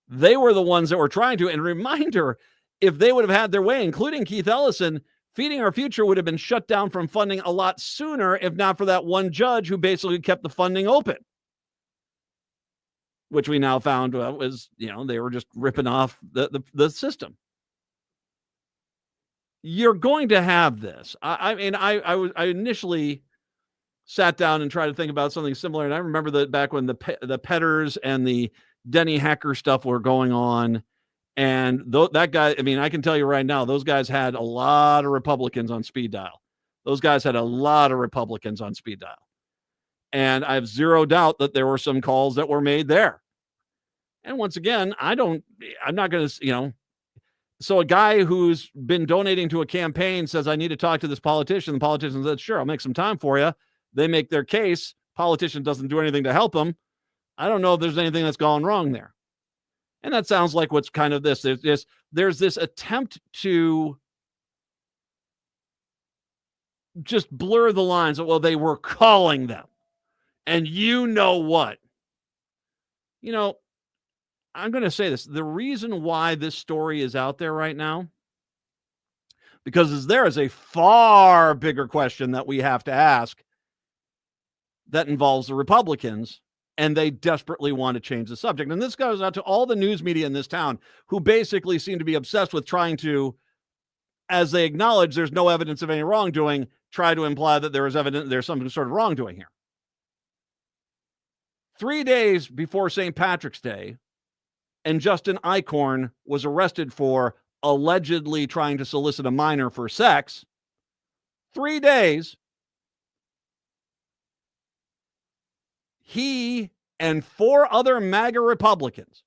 They were the ones that were trying to. And reminder, if they would have had their way, including Keith Ellison, Feeding Our Future would have been shut down from funding a lot sooner, if not for that one judge who basically kept the funding open, which we now found was, they were just ripping off the system. You're going to have this. I initially sat down and tried to think about something similar, and I remember that back when the Petters and the Denny Hacker stuff were going on, and that guy, I can tell you right now, those guys had a lot of Republicans on speed dial. And I have zero doubt that there were some calls that were made there. And once again, I'm not going to, so a guy who's been donating to a campaign says, I need to talk to this politician. The politician says, sure, I'll make some time for you. They make their case. Politician doesn't do anything to help them. I don't know if there's anything that's gone wrong there. And that sounds like what's kind of this. There's this attempt to just blur the lines of, well, they were calling them. And you know what? I'm going to say this. The reason why this story is out there right now, because there is a far bigger question that we have to ask that involves the Republicans, and they desperately want to change the subject. And this goes out to all the news media in this town who basically seem to be obsessed with trying to, as they acknowledge there's no evidence of any wrongdoing, try to imply that there's some sort of wrongdoing here. 3 days before St. Patrick's Day, and Justin Eichhorn was arrested for allegedly trying to solicit a minor for sex. 3 days, he and 4 other MAGA Republicans,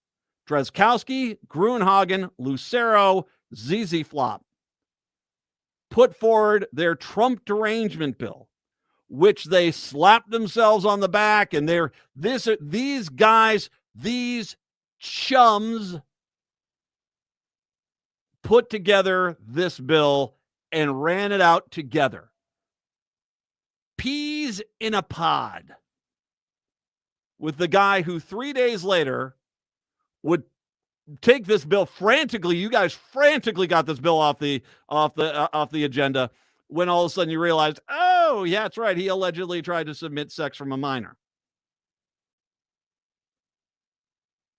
Drazkowski, Gruenhagen, Lucero, ZZ Flop, put forward their Trump derangement bill, which they slapped themselves on the back, and these guys, these chums, put together this bill and ran it out together. Peas in a pod, with the guy who 3 days later would take this bill frantically. You guys frantically got this bill off the agenda, when all of a sudden you realized, oh, yeah, that's right, he allegedly tried to submit sex from a minor.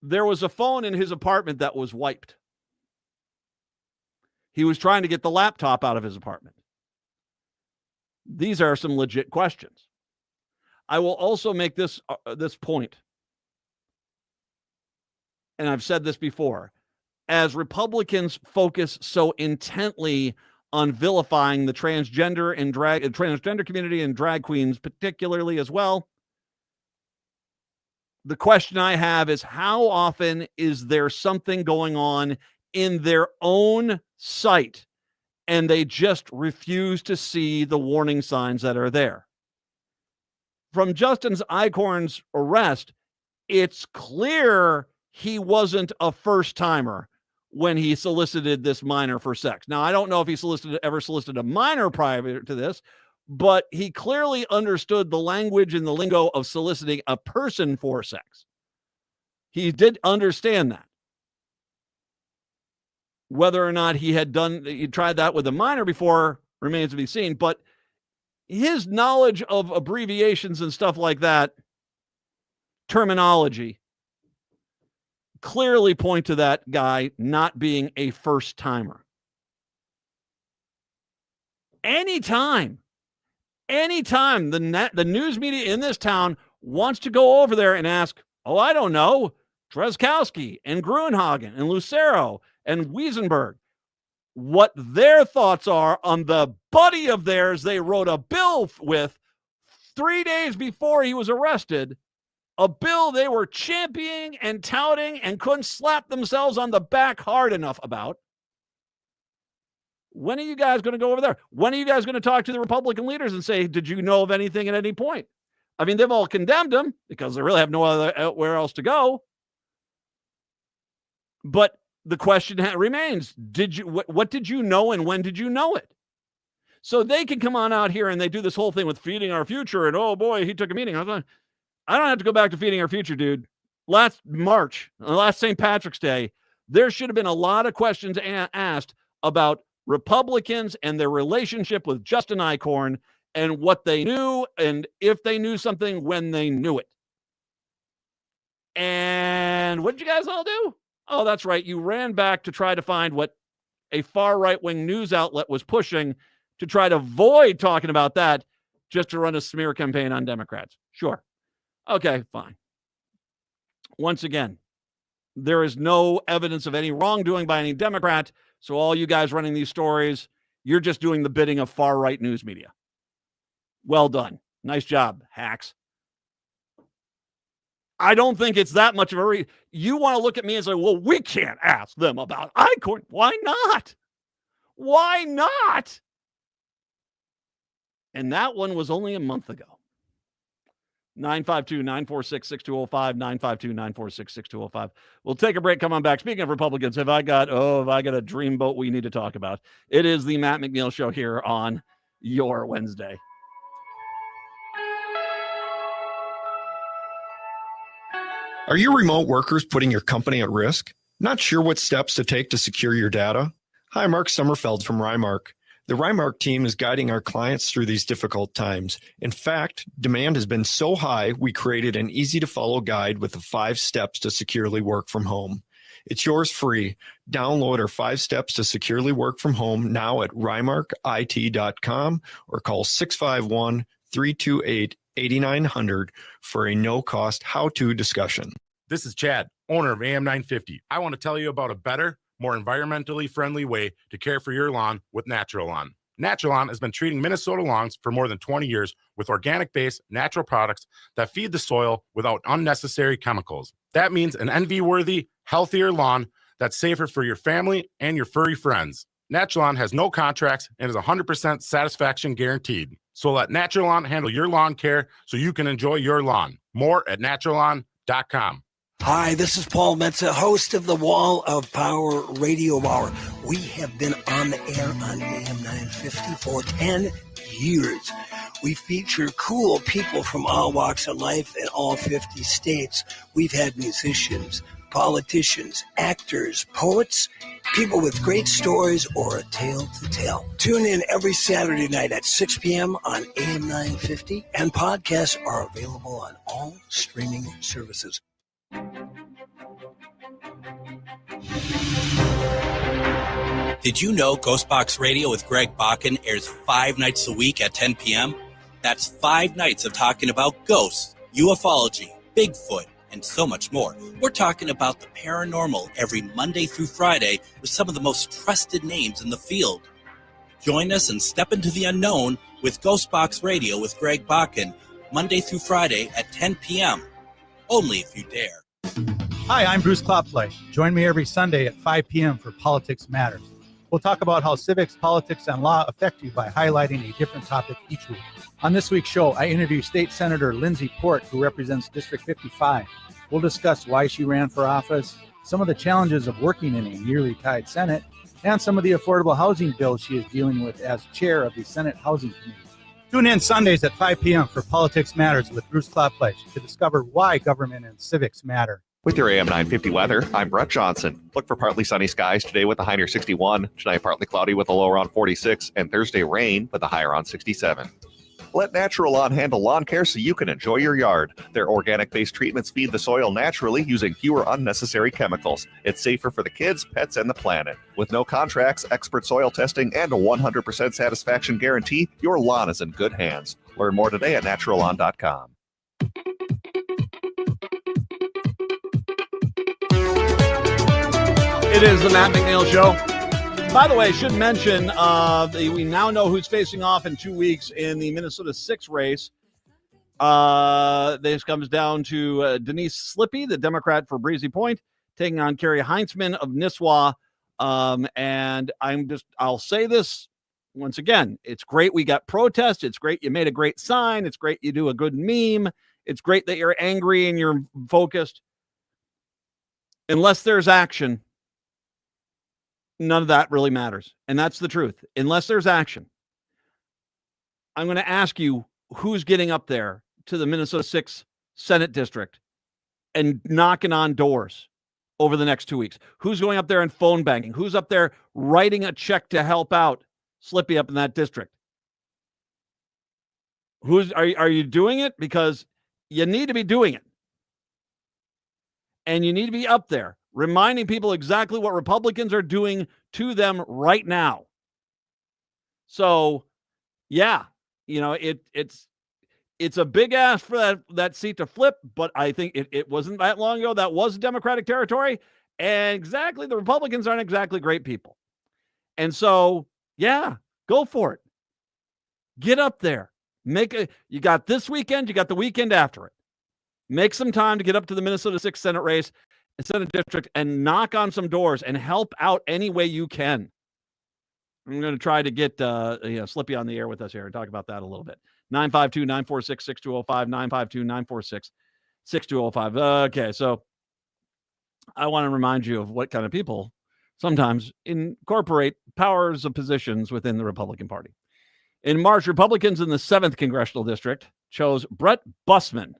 There was a phone in his apartment that was wiped. He was trying to get the laptop out of his apartment. These are some legit questions. I will also make this point, and I've said this before. As Republicans focus so intently on vilifying the transgender and transgender community and drag queens particularly as well, the question I have is, how often is there something going on in their own sight and they just refuse to see the warning signs that are there? From Justin Eichhorn's arrest, it's clear he wasn't a first-timer when he solicited this minor for sex. Now, I don't know if he ever solicited a minor prior to this, but he clearly understood the language and the lingo of soliciting a person for sex. He did understand that. Whether or not he tried that with a minor before remains to be seen, but his knowledge of abbreviations and stuff like that, terminology, clearly point to that guy not being a first-timer. Anytime the news media in this town wants to go over there and ask, oh, I don't know, Drazkowski and Gruenhagen and Lucero and Wiesenberg, what their thoughts are on the buddy of theirs they wrote a bill with 3 days before he was arrested, a bill they were championing and touting and couldn't slap themselves on the back hard enough about. When are you guys going to go over there? When are you guys going to talk to the Republican leaders and say, did you know of anything at any point? I mean, they've all condemned him because they really have nowhere else to go. But the question remains, what did you know and when did you know it? So they can come on out here and they do this whole thing with feeding our future and, oh boy, he took a meeting. I don't have to go back to feeding our future, dude. Last St. Patrick's Day, there should have been a lot of questions asked about Republicans and their relationship with Justin Eichhorn and what they knew and if they knew something when they knew it. And what did you guys all do? Oh, that's right. You ran back to try to find what a far right-wing news outlet was pushing to try to avoid talking about that, just to run a smear campaign on Democrats. Sure. Okay, fine. Once again, there is no evidence of any wrongdoing by any Democrat. So all you guys running these stories, you're just doing the bidding of far-right news media. Well done. Nice job, hacks. I don't think it's that much of a you want to look at me and say, well, we can't ask them about Eichhorn. Why not? Why not? And that one was only a month ago. 952-946-6205, 952-946-6205. We'll take a break. Come on back. Speaking of Republicans, have I got a dreamboat we need to talk about? It is the Matt McNeil Show here on your Wednesday. Are your remote workers putting your company at risk? Not sure what steps to take to secure your data? Hi, Mark Sommerfeld from Rymark. The Rymark team is guiding our clients through these difficult times. In fact, demand has been so high, we created an easy-to-follow guide with the 5 steps to securely work from home. It's yours free. Download our 5 steps to securely work from home now at rymarkit.com or call 651-328-8888. 8900 for a no-cost how-to discussion. This is Chad, owner of AM 950. I want to tell you about a better, more environmentally friendly way to care for your lawn with Natural Lawn. Natural Lawn has been treating Minnesota lawns for more than 20 years with organic-based natural products that feed the soil without unnecessary chemicals. That means an envy-worthy, healthier lawn that's safer for your family and your furry friends. Natural Lawn has no contracts and is 100% satisfaction guaranteed. So let Natural Lawn handle your lawn care so you can enjoy your lawn. More at naturalawn.com. Hi, this is Paul Metza, host of the Wall of Power Radio Hour. We have been on the air on AM 950 for 10 years. We feature cool people from all walks of life in all 50 states. We've had musicians, politicians, actors, poets, people with great stories or a tale to tell. Tune in every Saturday night at 6 p.m. on AM 950, and podcasts are available on all streaming services. Did you know Ghostbox Radio with Greg Bakken airs 5 nights a week at 10 p.m.? That's 5 nights of talking about ghosts, ufology, Bigfoot, and so much more. We're talking about the paranormal every Monday through Friday with some of the most trusted names in the field. Join us and step into the unknown with Ghostbox Radio with Greg Bakken, Monday through Friday at 10 p.m. Only if you dare. Hi, I'm Bruce Klopfle. Join me every Sunday at 5 p.m. for Politics Matters. We'll talk about how civics, politics, and law affect you by highlighting a different topic each week. On this week's show, I interview State Senator Lindsay Port, who represents District 55. We'll discuss why she ran for office, some of the challenges of working in a nearly tied Senate, and some of the affordable housing bills she is dealing with as chair of the Senate Housing Committee. Tune in Sundays at 5 p.m. for Politics Matters with Bruce Klopfle to discover why government and civics matter. With your AM 950 weather, I'm Brett Johnson. Look for partly sunny skies today with a high near 61. Tonight, partly cloudy with a low around 46. And Thursday, rain with a high around 67. Let Natural Lawn handle lawn care so you can enjoy your yard. Their organic-based treatments feed the soil naturally using fewer unnecessary chemicals. It's safer for the kids, pets, and the planet. With no contracts, expert soil testing, and a 100% satisfaction guarantee, your lawn is in good hands. Learn more today at naturalawn.com. It is the Matt McNeil Show. By the way, I should mention, we now know who's facing off in 2 weeks in the Minnesota 6 race. This comes down to Denise Slippy, the Democrat for Breezy Point, taking on Carrie Heinzman of Nisswa. And I'll say this once again. It's great we got protests. It's great you made a great sign. It's great you do a good meme. It's great that you're angry and you're focused. Unless there's action, none of that really matters. And that's the truth. Unless there's action. I'm going to ask you who's getting up there to the Minnesota 6 Senate District and knocking on doors over the next 2 weeks. Who's going up there and phone banking? Who's up there writing a check to help out Slippy up in that district? Are you doing it? Because you need to be doing it. And you need to be up there reminding people exactly what Republicans are doing to them right now. So, yeah, it's a big ask for that seat to flip, but I think it wasn't that long ago that was Democratic territory, and exactly the Republicans aren't exactly great people. And so, yeah, go for it. Get up there. You got this weekend, you got the weekend after it. Make some time to get up to the Minnesota 6 Senate race, Senate District, and knock on some doors and help out any way you can. I'm going to try to get Slippy on the air with us here and talk about that a little bit. 952-946-6205, 952-946-6205. Okay, so I want to remind you of what kind of people sometimes incorporate powers of positions within the Republican Party. In March, Republicans in the 7th Congressional District chose Brett Bussman,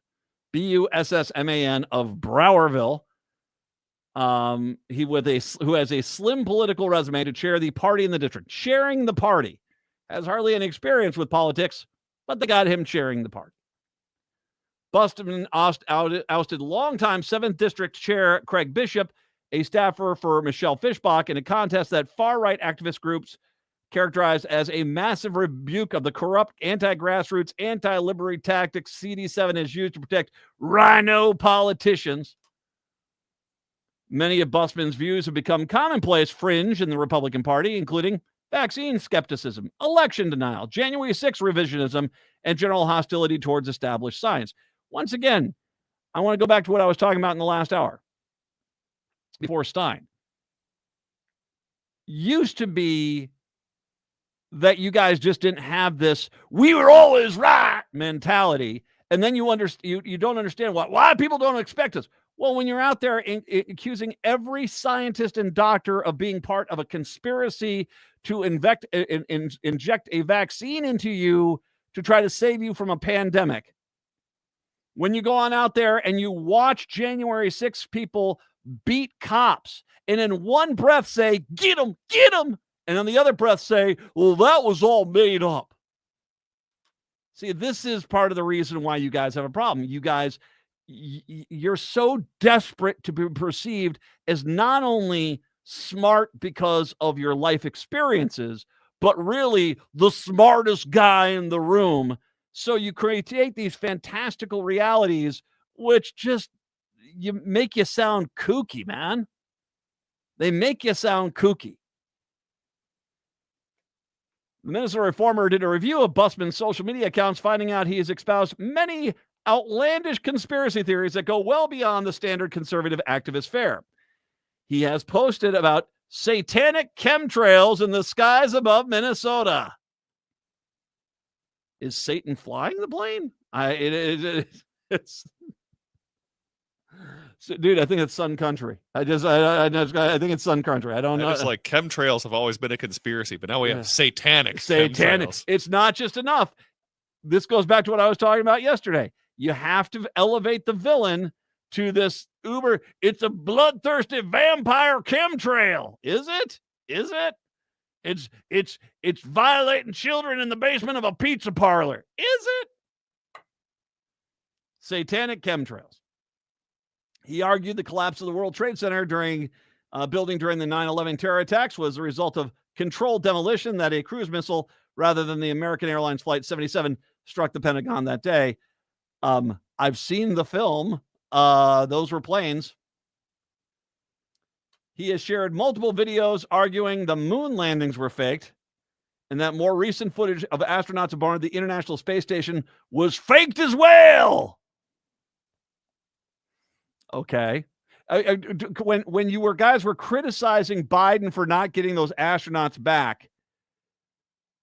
Bussman of Browerville, who has a slim political resume to chair the party in the district. Chairing the party. Has hardly any experience with politics, but they got him chairing the party. Bussman ousted longtime 7th District Chair Craig Bishop, a staffer for Michelle Fischbach, in a contest that far-right activist groups characterized as a massive rebuke of the corrupt anti-grassroots, anti-liberty tactics CD7 has used to protect rhino politicians. Many of Busman's views have become commonplace fringe in the Republican Party, including vaccine skepticism, election denial, January 6 revisionism, and general hostility towards established science. Once again, I want to go back to what I was talking about in the last hour before Stein. Used to be that you guys just didn't have this "we were always right" mentality, and then you don't understand why people don't expect us. Well, when you're out there accusing every scientist and doctor of being part of a conspiracy to inject a vaccine into you to try to save you from a pandemic, when you go on out there and you watch January 6 people beat cops and in one breath say, "Get them, get them," and on the other breath say, "Well, that was all made up." See, this is part of the reason why you guys have a problem. You guys, you're so desperate to be perceived as not only smart because of your life experiences, but really the smartest guy in the room. So you create these fantastical realities, which just make you sound kooky, man. They make you sound kooky. The Minnesota Reformer did a review of Busman's social media accounts, finding out he has espoused many outlandish conspiracy theories that go well beyond the standard conservative activist fare. He has posted about satanic chemtrails in the skies above Minnesota. Is Satan flying the plane? It's so, dude, I think it's Sun Country. I think it's Sun Country. I don't know. It's like chemtrails have always been a conspiracy, but now we have satanic chemtrails. It's not just enough. This goes back to what I was talking about yesterday. You have to elevate the villain to this uber. It's a bloodthirsty vampire chemtrail. Is it? Is it? It's violating children in the basement of a pizza parlor. Is it? Satanic chemtrails. He argued the collapse of the World Trade Center building during the 9/11 terror attacks was a result of controlled demolition, that a cruise missile rather than the American Airlines Flight 77 struck the Pentagon that day. I've seen the film. Those were planes. He has shared multiple videos arguing the moon landings were faked and that more recent footage of astronauts aboard the International Space Station was faked as well. Okay. When you guys were criticizing Biden for not getting those astronauts back,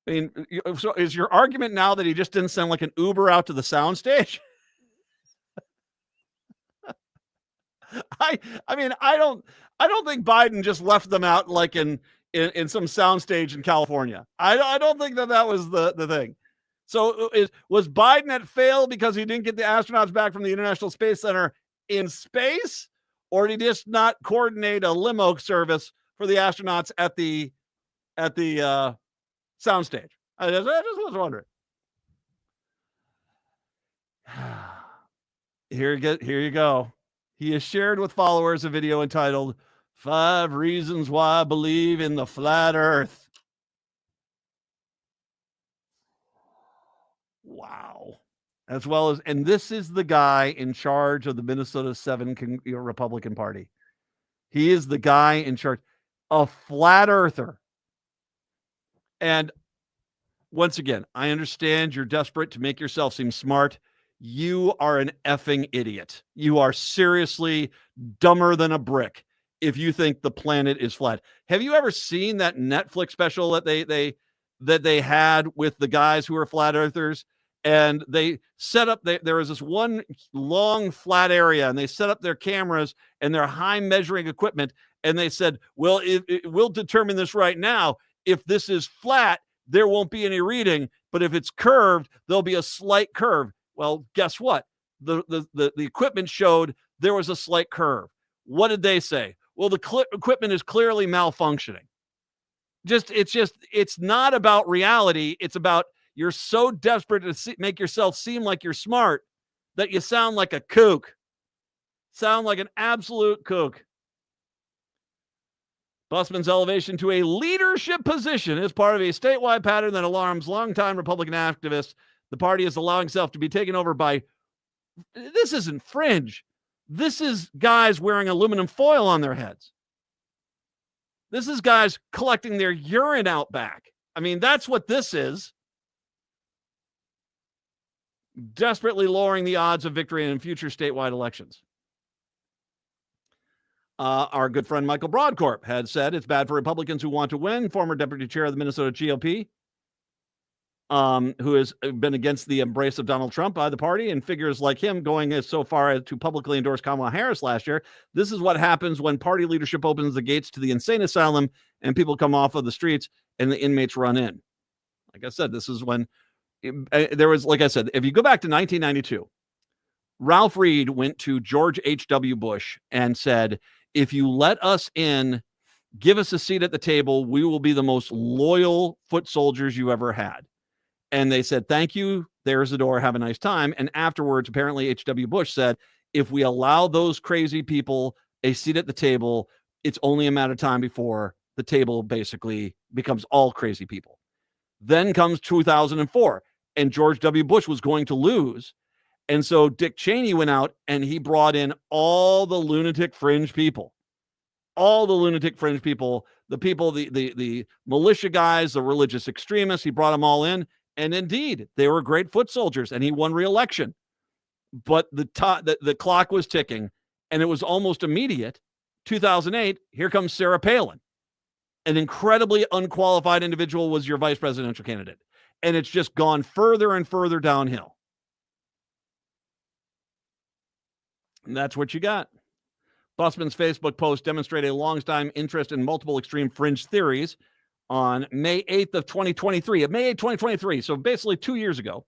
I mean, so is your argument now that he just didn't send like an Uber out to the soundstage? I don't think Biden just left them out like in some soundstage in California. I don't think that was the thing. So was Biden at fail because he didn't get the astronauts back from the International Space Center in space, or did he just not coordinate a limo service for the astronauts at the soundstage? I just was wondering. Here you go. He has shared with followers a video entitled 5 Reasons Why I Believe in the Flat Earth. Wow. As well as, and this is the guy in charge of the Minnesota 7 Republican Party. He is the guy in charge, a flat earther. And once again, I understand you're desperate to make yourself seem smart. You are an effing idiot. You are seriously dumber than a brick if you think the planet is flat. Have you ever seen that Netflix special that they had with the guys who are flat earthers? And they set up, there was this one long flat area, and they set up their cameras and their high measuring equipment. And they said, well, we'll determine this right now. If this is flat, there won't be any reading. But if it's curved, there'll be a slight curve. Well, guess what? The equipment showed there was a slight curve. What did they say? Well, the equipment is clearly malfunctioning. It's not about reality. It's about you're so desperate to make yourself seem like you're smart that you sound like a kook. Sound like an absolute kook. Busman's elevation to a leadership position is part of a statewide pattern that alarms longtime Republican activists. The party is allowing itself to be taken over by, this isn't fringe. This is guys wearing aluminum foil on their heads. This is guys collecting their urine out back. I mean, that's what this is. Desperately lowering the odds of victory in future statewide elections. Our good friend Michael Broadcorp had said it's bad for Republicans who want to win. Former deputy chair of the Minnesota GOP, who has been against the embrace of Donald Trump by the party, and figures like him going as so far as to publicly endorse Kamala Harris last year. This is what happens when party leadership opens the gates to the insane asylum and people come off of the streets and the inmates run in. Like I said, this is when there was, like I said, if you go back to 1992, Ralph Reed went to George H.W. Bush and said, if you let us in, give us a seat at the table, we will be the most loyal foot soldiers you ever had. And they said, thank you. There's the door. Have a nice time. And afterwards, apparently H.W. Bush said, if we allow those crazy people a seat at the table, it's only a matter of time before the table basically becomes all crazy people. Then comes 2004, and George W. Bush was going to lose. And so Dick Cheney went out and he brought in all the lunatic fringe people, the militia guys, the religious extremists. He brought them all in. And indeed, they were great foot soldiers, and he won re-election. But the clock was ticking, and it was almost immediate. 2008, here comes Sarah Palin. An incredibly unqualified individual was your vice presidential candidate. And it's just gone further and further downhill. And that's what you got. Busman's Facebook post demonstrated a long-time interest in multiple extreme fringe theories. On May 8th of 2023, May 8th, 2023, so basically 2 years ago,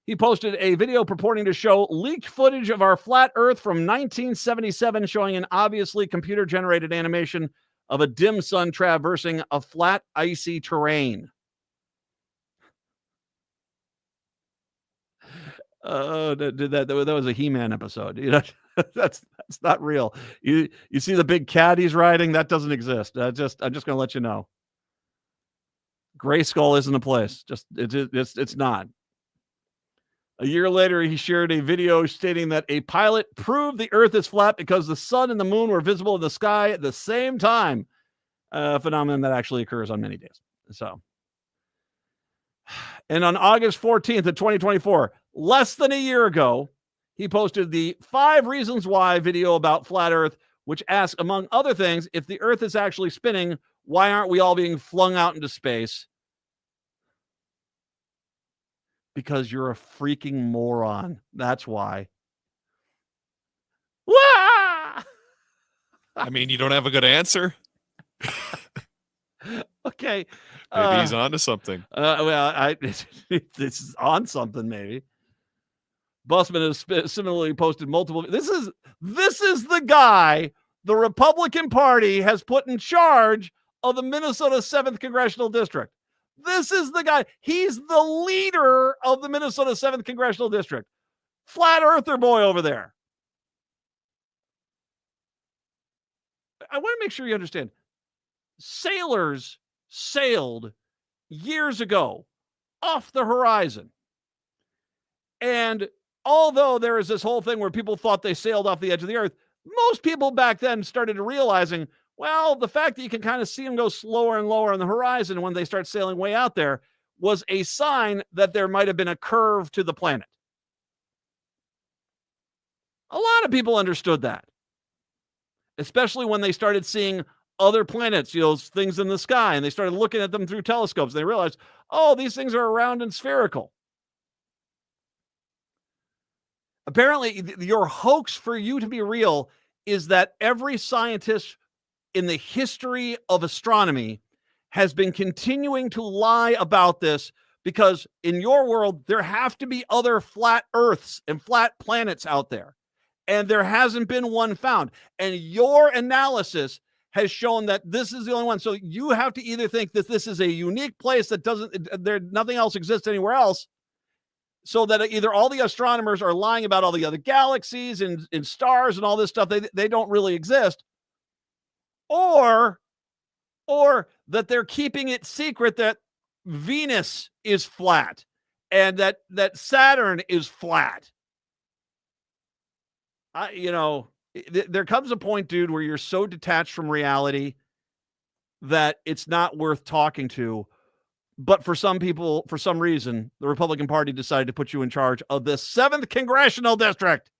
he posted a video purporting to show leaked footage of our flat Earth from 1977, showing an obviously computer-generated animation of a dim sun traversing a flat, icy terrain. That was a He-Man episode. You know, that's not real. You see the big cat he's riding? That doesn't exist. I'm just going to let you know. Grayskull isn't a place. It's not. A year later, he shared a video stating that a pilot proved the Earth is flat because the sun and the moon were visible in the sky at the same time. A phenomenon that actually occurs on many days. So, and on August 14th of 2024, less than a year ago, he posted the 5 reasons why video about flat Earth, which asks, among other things, if the Earth is actually spinning, why aren't we all being flung out into space? Because you're a freaking moron. That's why. Wah! I mean, you don't have a good answer? Okay. Maybe he's on to something. This is on something, maybe. Busman has similarly posted multiple. This is the guy the Republican Party has put in charge of the Minnesota 7th Congressional District. This is the guy. He's the leader of the Minnesota 7th Congressional District. Flat earther boy over there. I want to make sure you understand. Sailors sailed years ago off the horizon. And although there is this whole thing where people thought they sailed off the edge of the earth, most people back then started realizing, well, the fact that you can kind of see them go slower and lower on the horizon when they start sailing way out there was a sign that there might have been a curve to the planet. A lot of people understood that, especially when they started seeing other planets, things in the sky, and they started looking at them through telescopes. They realized, oh, these things are round and spherical. Apparently, your hoax for you to be real is that every scientist in the history of astronomy has been continuing to lie about this, because in your world, there have to be other flat Earths and flat planets out there. And there hasn't been one found. And your analysis has shown that this is the only one. So you have to either think that this is a unique place that nothing else exists anywhere else, so that either all the astronomers are lying about all the other galaxies and stars and all this stuff, they don't really exist, or or that they're keeping it secret that Venus is flat and that Saturn is flat. There comes a point, dude, where you're so detached from reality that it's not worth talking to. But for some people, for some reason, the Republican Party decided to put you in charge of the 7th Congressional District.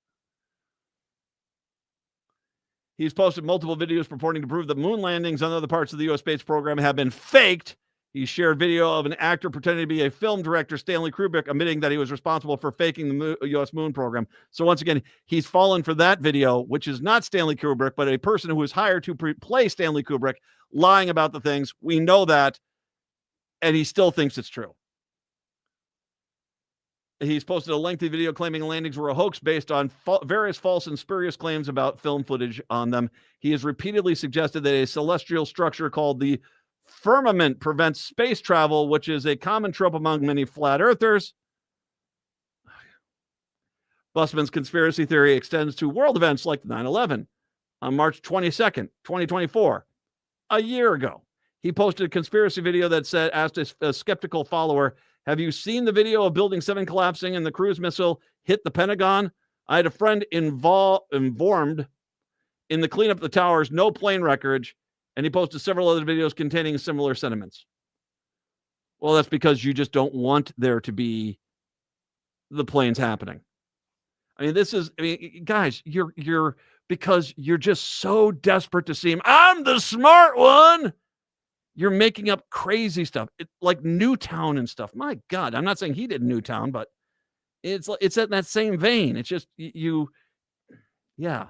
He's posted multiple videos purporting to prove that moon landings on other parts of the U.S. space program have been faked. He shared video of an actor pretending to be a film director, Stanley Kubrick, admitting that he was responsible for faking the U.S. moon program. So once again, he's fallen for that video, which is not Stanley Kubrick, but a person who was hired to play Stanley Kubrick, lying about the things. We know that, and he still thinks it's true. He's posted a lengthy video claiming landings were a hoax based on various false and spurious claims about film footage on them. He has repeatedly suggested that a celestial structure called the firmament prevents space travel, which is a common trope among many flat earthers. Busman's conspiracy theory extends to world events like 9/11 on March 22nd, 2024, a year ago. He posted a conspiracy video that asked a skeptical follower, "Have you seen the video of Building 7 collapsing and the cruise missile hit the Pentagon? I had a friend informed in the cleanup of the towers, no plane wreckage." And he posted several other videos containing similar sentiments. Well, that's because you just don't want there to be the planes happening. I mean, guys, you're because you're just so desperate to see him. I'm the smart one. You're making up crazy stuff, like Newtown and stuff. My God, I'm not saying he did Newtown, but it's in that same vein. It's just yeah.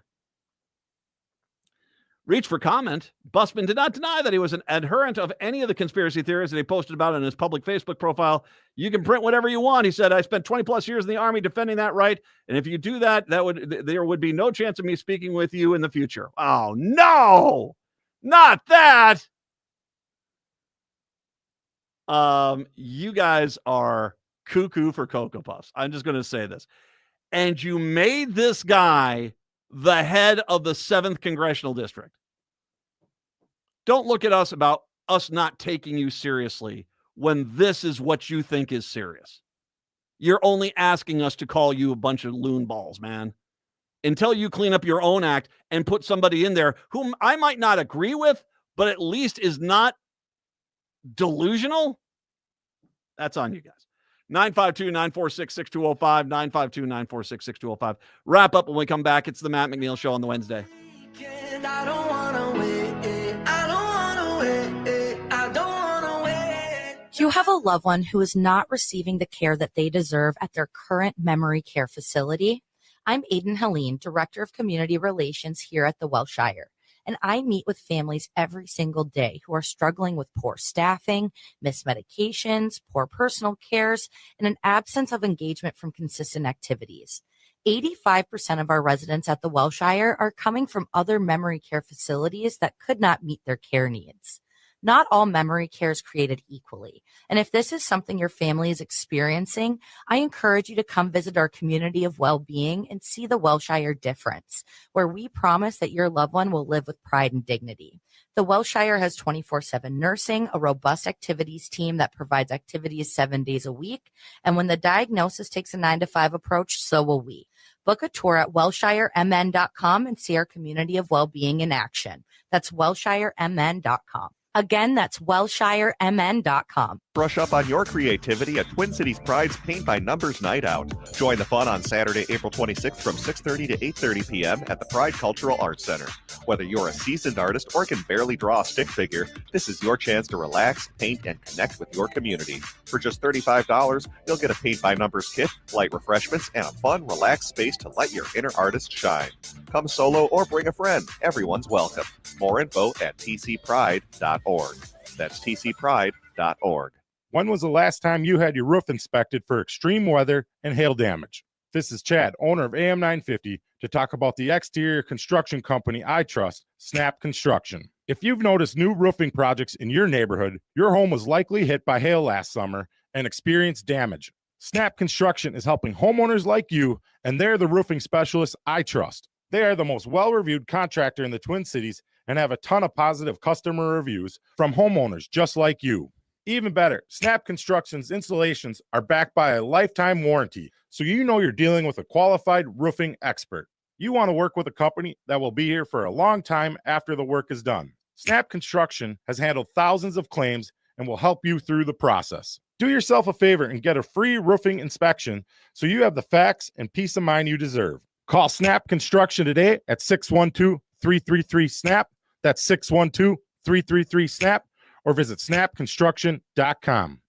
Reach for comment. Busman did not deny that he was an adherent of any of the conspiracy theories that he posted about on his public Facebook profile. You can print whatever you want. He said, "I spent 20 plus years in the Army defending that right. And if you do that, there would be no chance of me speaking with you in the future." Oh, no, not that. You guys are cuckoo for Cocoa Puffs. I'm just going to say this. And you made this guy the head of the 7th Congressional District. Don't look at us about us not taking you seriously when this is what you think is serious. You're only asking us to call you a bunch of loon balls, man. Until you clean up your own act and put somebody in there whom I might not agree with, but at least is not delusional. That's on you guys. 952-946-6205, 952-946-6205. Wrap up when we come back. It's the Matt McNeil Show on the Wednesday. You have a loved one who is not receiving the care that they deserve at their current memory care facility. I'm Aiden Helene, Director of Community Relations here at the Welshire, and I meet with families every single day who are struggling with poor staffing, missed medications, poor personal cares, and an absence of engagement from consistent activities. 85% of our residents at the Welshire are coming from other memory care facilities that could not meet their care needs. Not all memory care is created equally. And if this is something your family is experiencing, I encourage you to come visit our community of well-being and see the Welshire difference, where we promise that your loved one will live with pride and dignity. The Welshire has 24/7 nursing, a robust activities team that provides activities 7 days a week. And when the diagnosis takes a 9-to-5 approach, so will we. Book a tour at welshiremn.com and see our community of well-being in action. That's welshiremn.com. Again, that's welshiremn.com. Brush up on your creativity at Twin Cities Pride's Paint by Numbers Night Out. Join the fun on Saturday, April 26th from 6:30 to 8:30 p.m. at the Pride Cultural Arts Center. Whether you're a seasoned artist or can barely draw a stick figure, this is your chance to relax, paint, and connect with your community. For just $35, you'll get a Paint by Numbers kit, light refreshments, and a fun, relaxed space to let your inner artist shine. Come solo or bring a friend. Everyone's welcome. More info at tcpride.org. That's tcpride.org. When was the last time you had your roof inspected for extreme weather and hail damage? This is Chad, owner of AM 950, to talk about the exterior construction company I trust, Snap Construction. If you've noticed new roofing projects in your neighborhood, your home was likely hit by hail last summer and experienced damage. Snap Construction is helping homeowners like you, and they're the roofing specialists I trust. They are the most well-reviewed contractor in the Twin Cities and have a ton of positive customer reviews from homeowners just like you. Even better, Snap Construction's installations are backed by a lifetime warranty, so you know you're dealing with a qualified roofing expert. You want to work with a company that will be here for a long time after the work is done. Snap Construction has handled thousands of claims and will help you through the process. Do yourself a favor and get a free roofing inspection so you have the facts and peace of mind you deserve. Call Snap Construction today at 612-333-SNAP. That's 612-333-SNAP, or visit snapconstruction.com.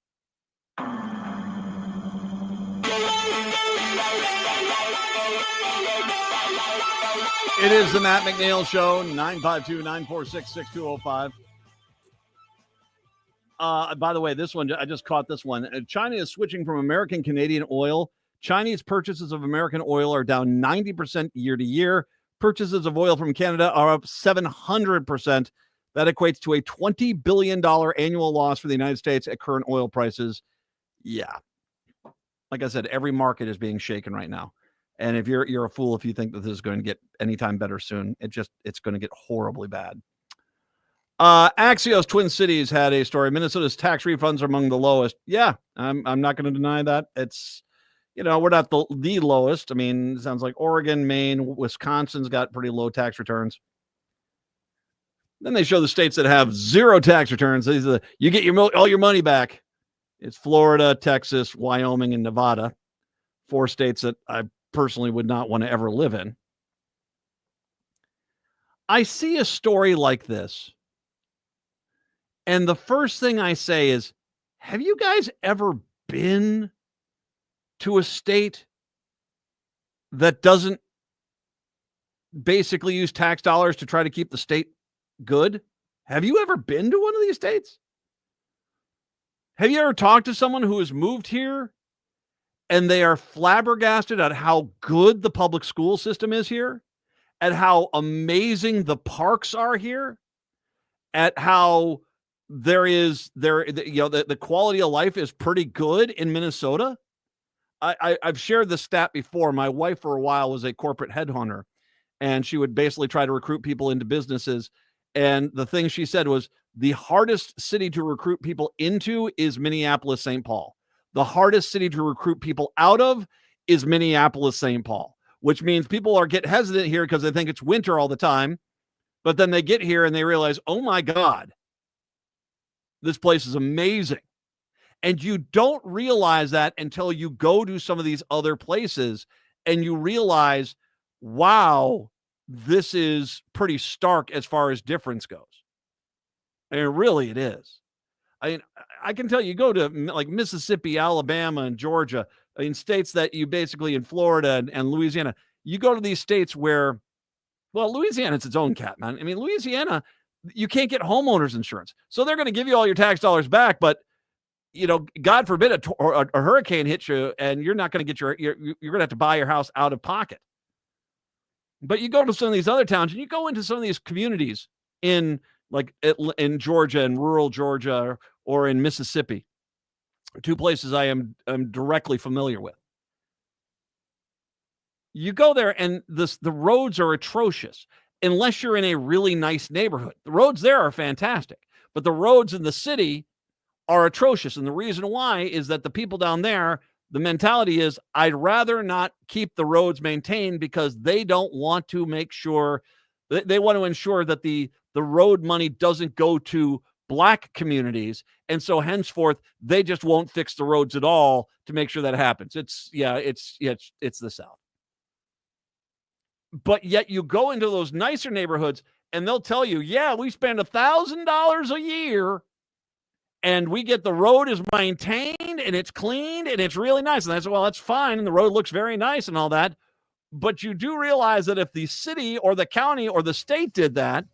It is the Matt McNeil Show, 952-946-6205. By the way, this one, I just caught this one. China is switching from American Canadian oil. Chinese purchases of American oil are down 90% year to year. Purchases of oil from Canada are up 700%. That equates to a $20 billion annual loss for the United States at current oil prices. Yeah. Like I said, every market is being shaken right now. And if you're a fool if you think that this is going to get anytime better soon. It's going to get horribly bad. Axios Twin Cities had a story. Minnesota's tax refunds are among the lowest. Yeah, I'm not going to deny that. It's, we're not the lowest. I mean, it sounds like Oregon, Maine, Wisconsin's got pretty low tax returns. Then they show the states that have zero tax returns. You get all your money back. It's Florida, Texas, Wyoming, and Nevada. 4 states that I personally would not want to ever live in. I see a story like this, and the first thing I say is, have you guys ever been to a state that doesn't basically use tax dollars to try to keep the state good? Have you ever been to one of these states? Have you ever talked to someone who has moved here and they are flabbergasted at how good the public school system is here, at how amazing the parks are here, at how the quality of life is pretty good in Minnesota? I've shared this stat before. My wife for a while was a corporate headhunter, and she would basically try to recruit people into businesses. And the thing she said was the hardest city to recruit people into is Minneapolis, St. Paul. The hardest city to recruit people out of is Minneapolis, St. Paul, which means people get hesitant here because they think it's winter all the time. But then they get here and they realize, oh my God, this place is amazing. And you don't realize that until you go to some of these other places and you realize, wow, this is pretty stark as far as difference goes. And really it is. I mean, I can tell you go to like Mississippi, Alabama, and Georgia, states that you basically in Florida and Louisiana, you go to these states where, well, Louisiana, it's its own cat, man. I mean, Louisiana, you can't get homeowners insurance. So they're going to give you all your tax dollars back, but God forbid a hurricane hits you and you're not going to get you're going to have to buy your house out of pocket. But you go to some of these other towns and you go into some of these communities in Georgia and rural Georgia or in Mississippi, 2 places I am directly familiar with. You go there and the roads are atrocious unless you're in a really nice neighborhood. The roads there are fantastic, but the roads in the city are atrocious. And the reason why is that the people down there, the mentality is, I'd rather not keep the roads maintained because they don't want to make sure, they want to ensure that the road money doesn't go to Black communities. And so henceforth, they just won't fix the roads at all to make sure that happens. It's the South. But yet you go into those nicer neighborhoods and they'll tell you, yeah, we spend $1,000 a year and we get the road is maintained and it's cleaned and it's really nice. And I said, well, that's fine. And the road looks very nice and all that. But you do realize that if the city or the county or the state did that,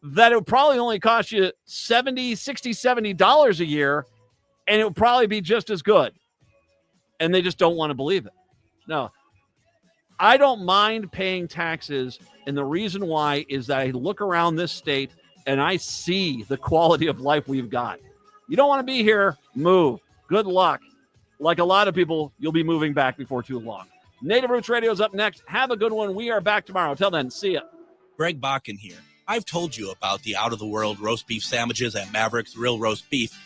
that it would probably only cost you $70 a year, and it would probably be just as good. And they just don't want to believe it. No, I don't mind paying taxes. And the reason why is that I look around this state and I see the quality of life we've got. You don't want to be here, move. Good luck. Like a lot of people, you'll be moving back before too long. Native Roots Radio is up next. Have a good one. We are back tomorrow. Till then, see ya. Greg Bakken here. I've told you about the out-of-the-world roast beef sandwiches at Maverick's Real Roast Beef,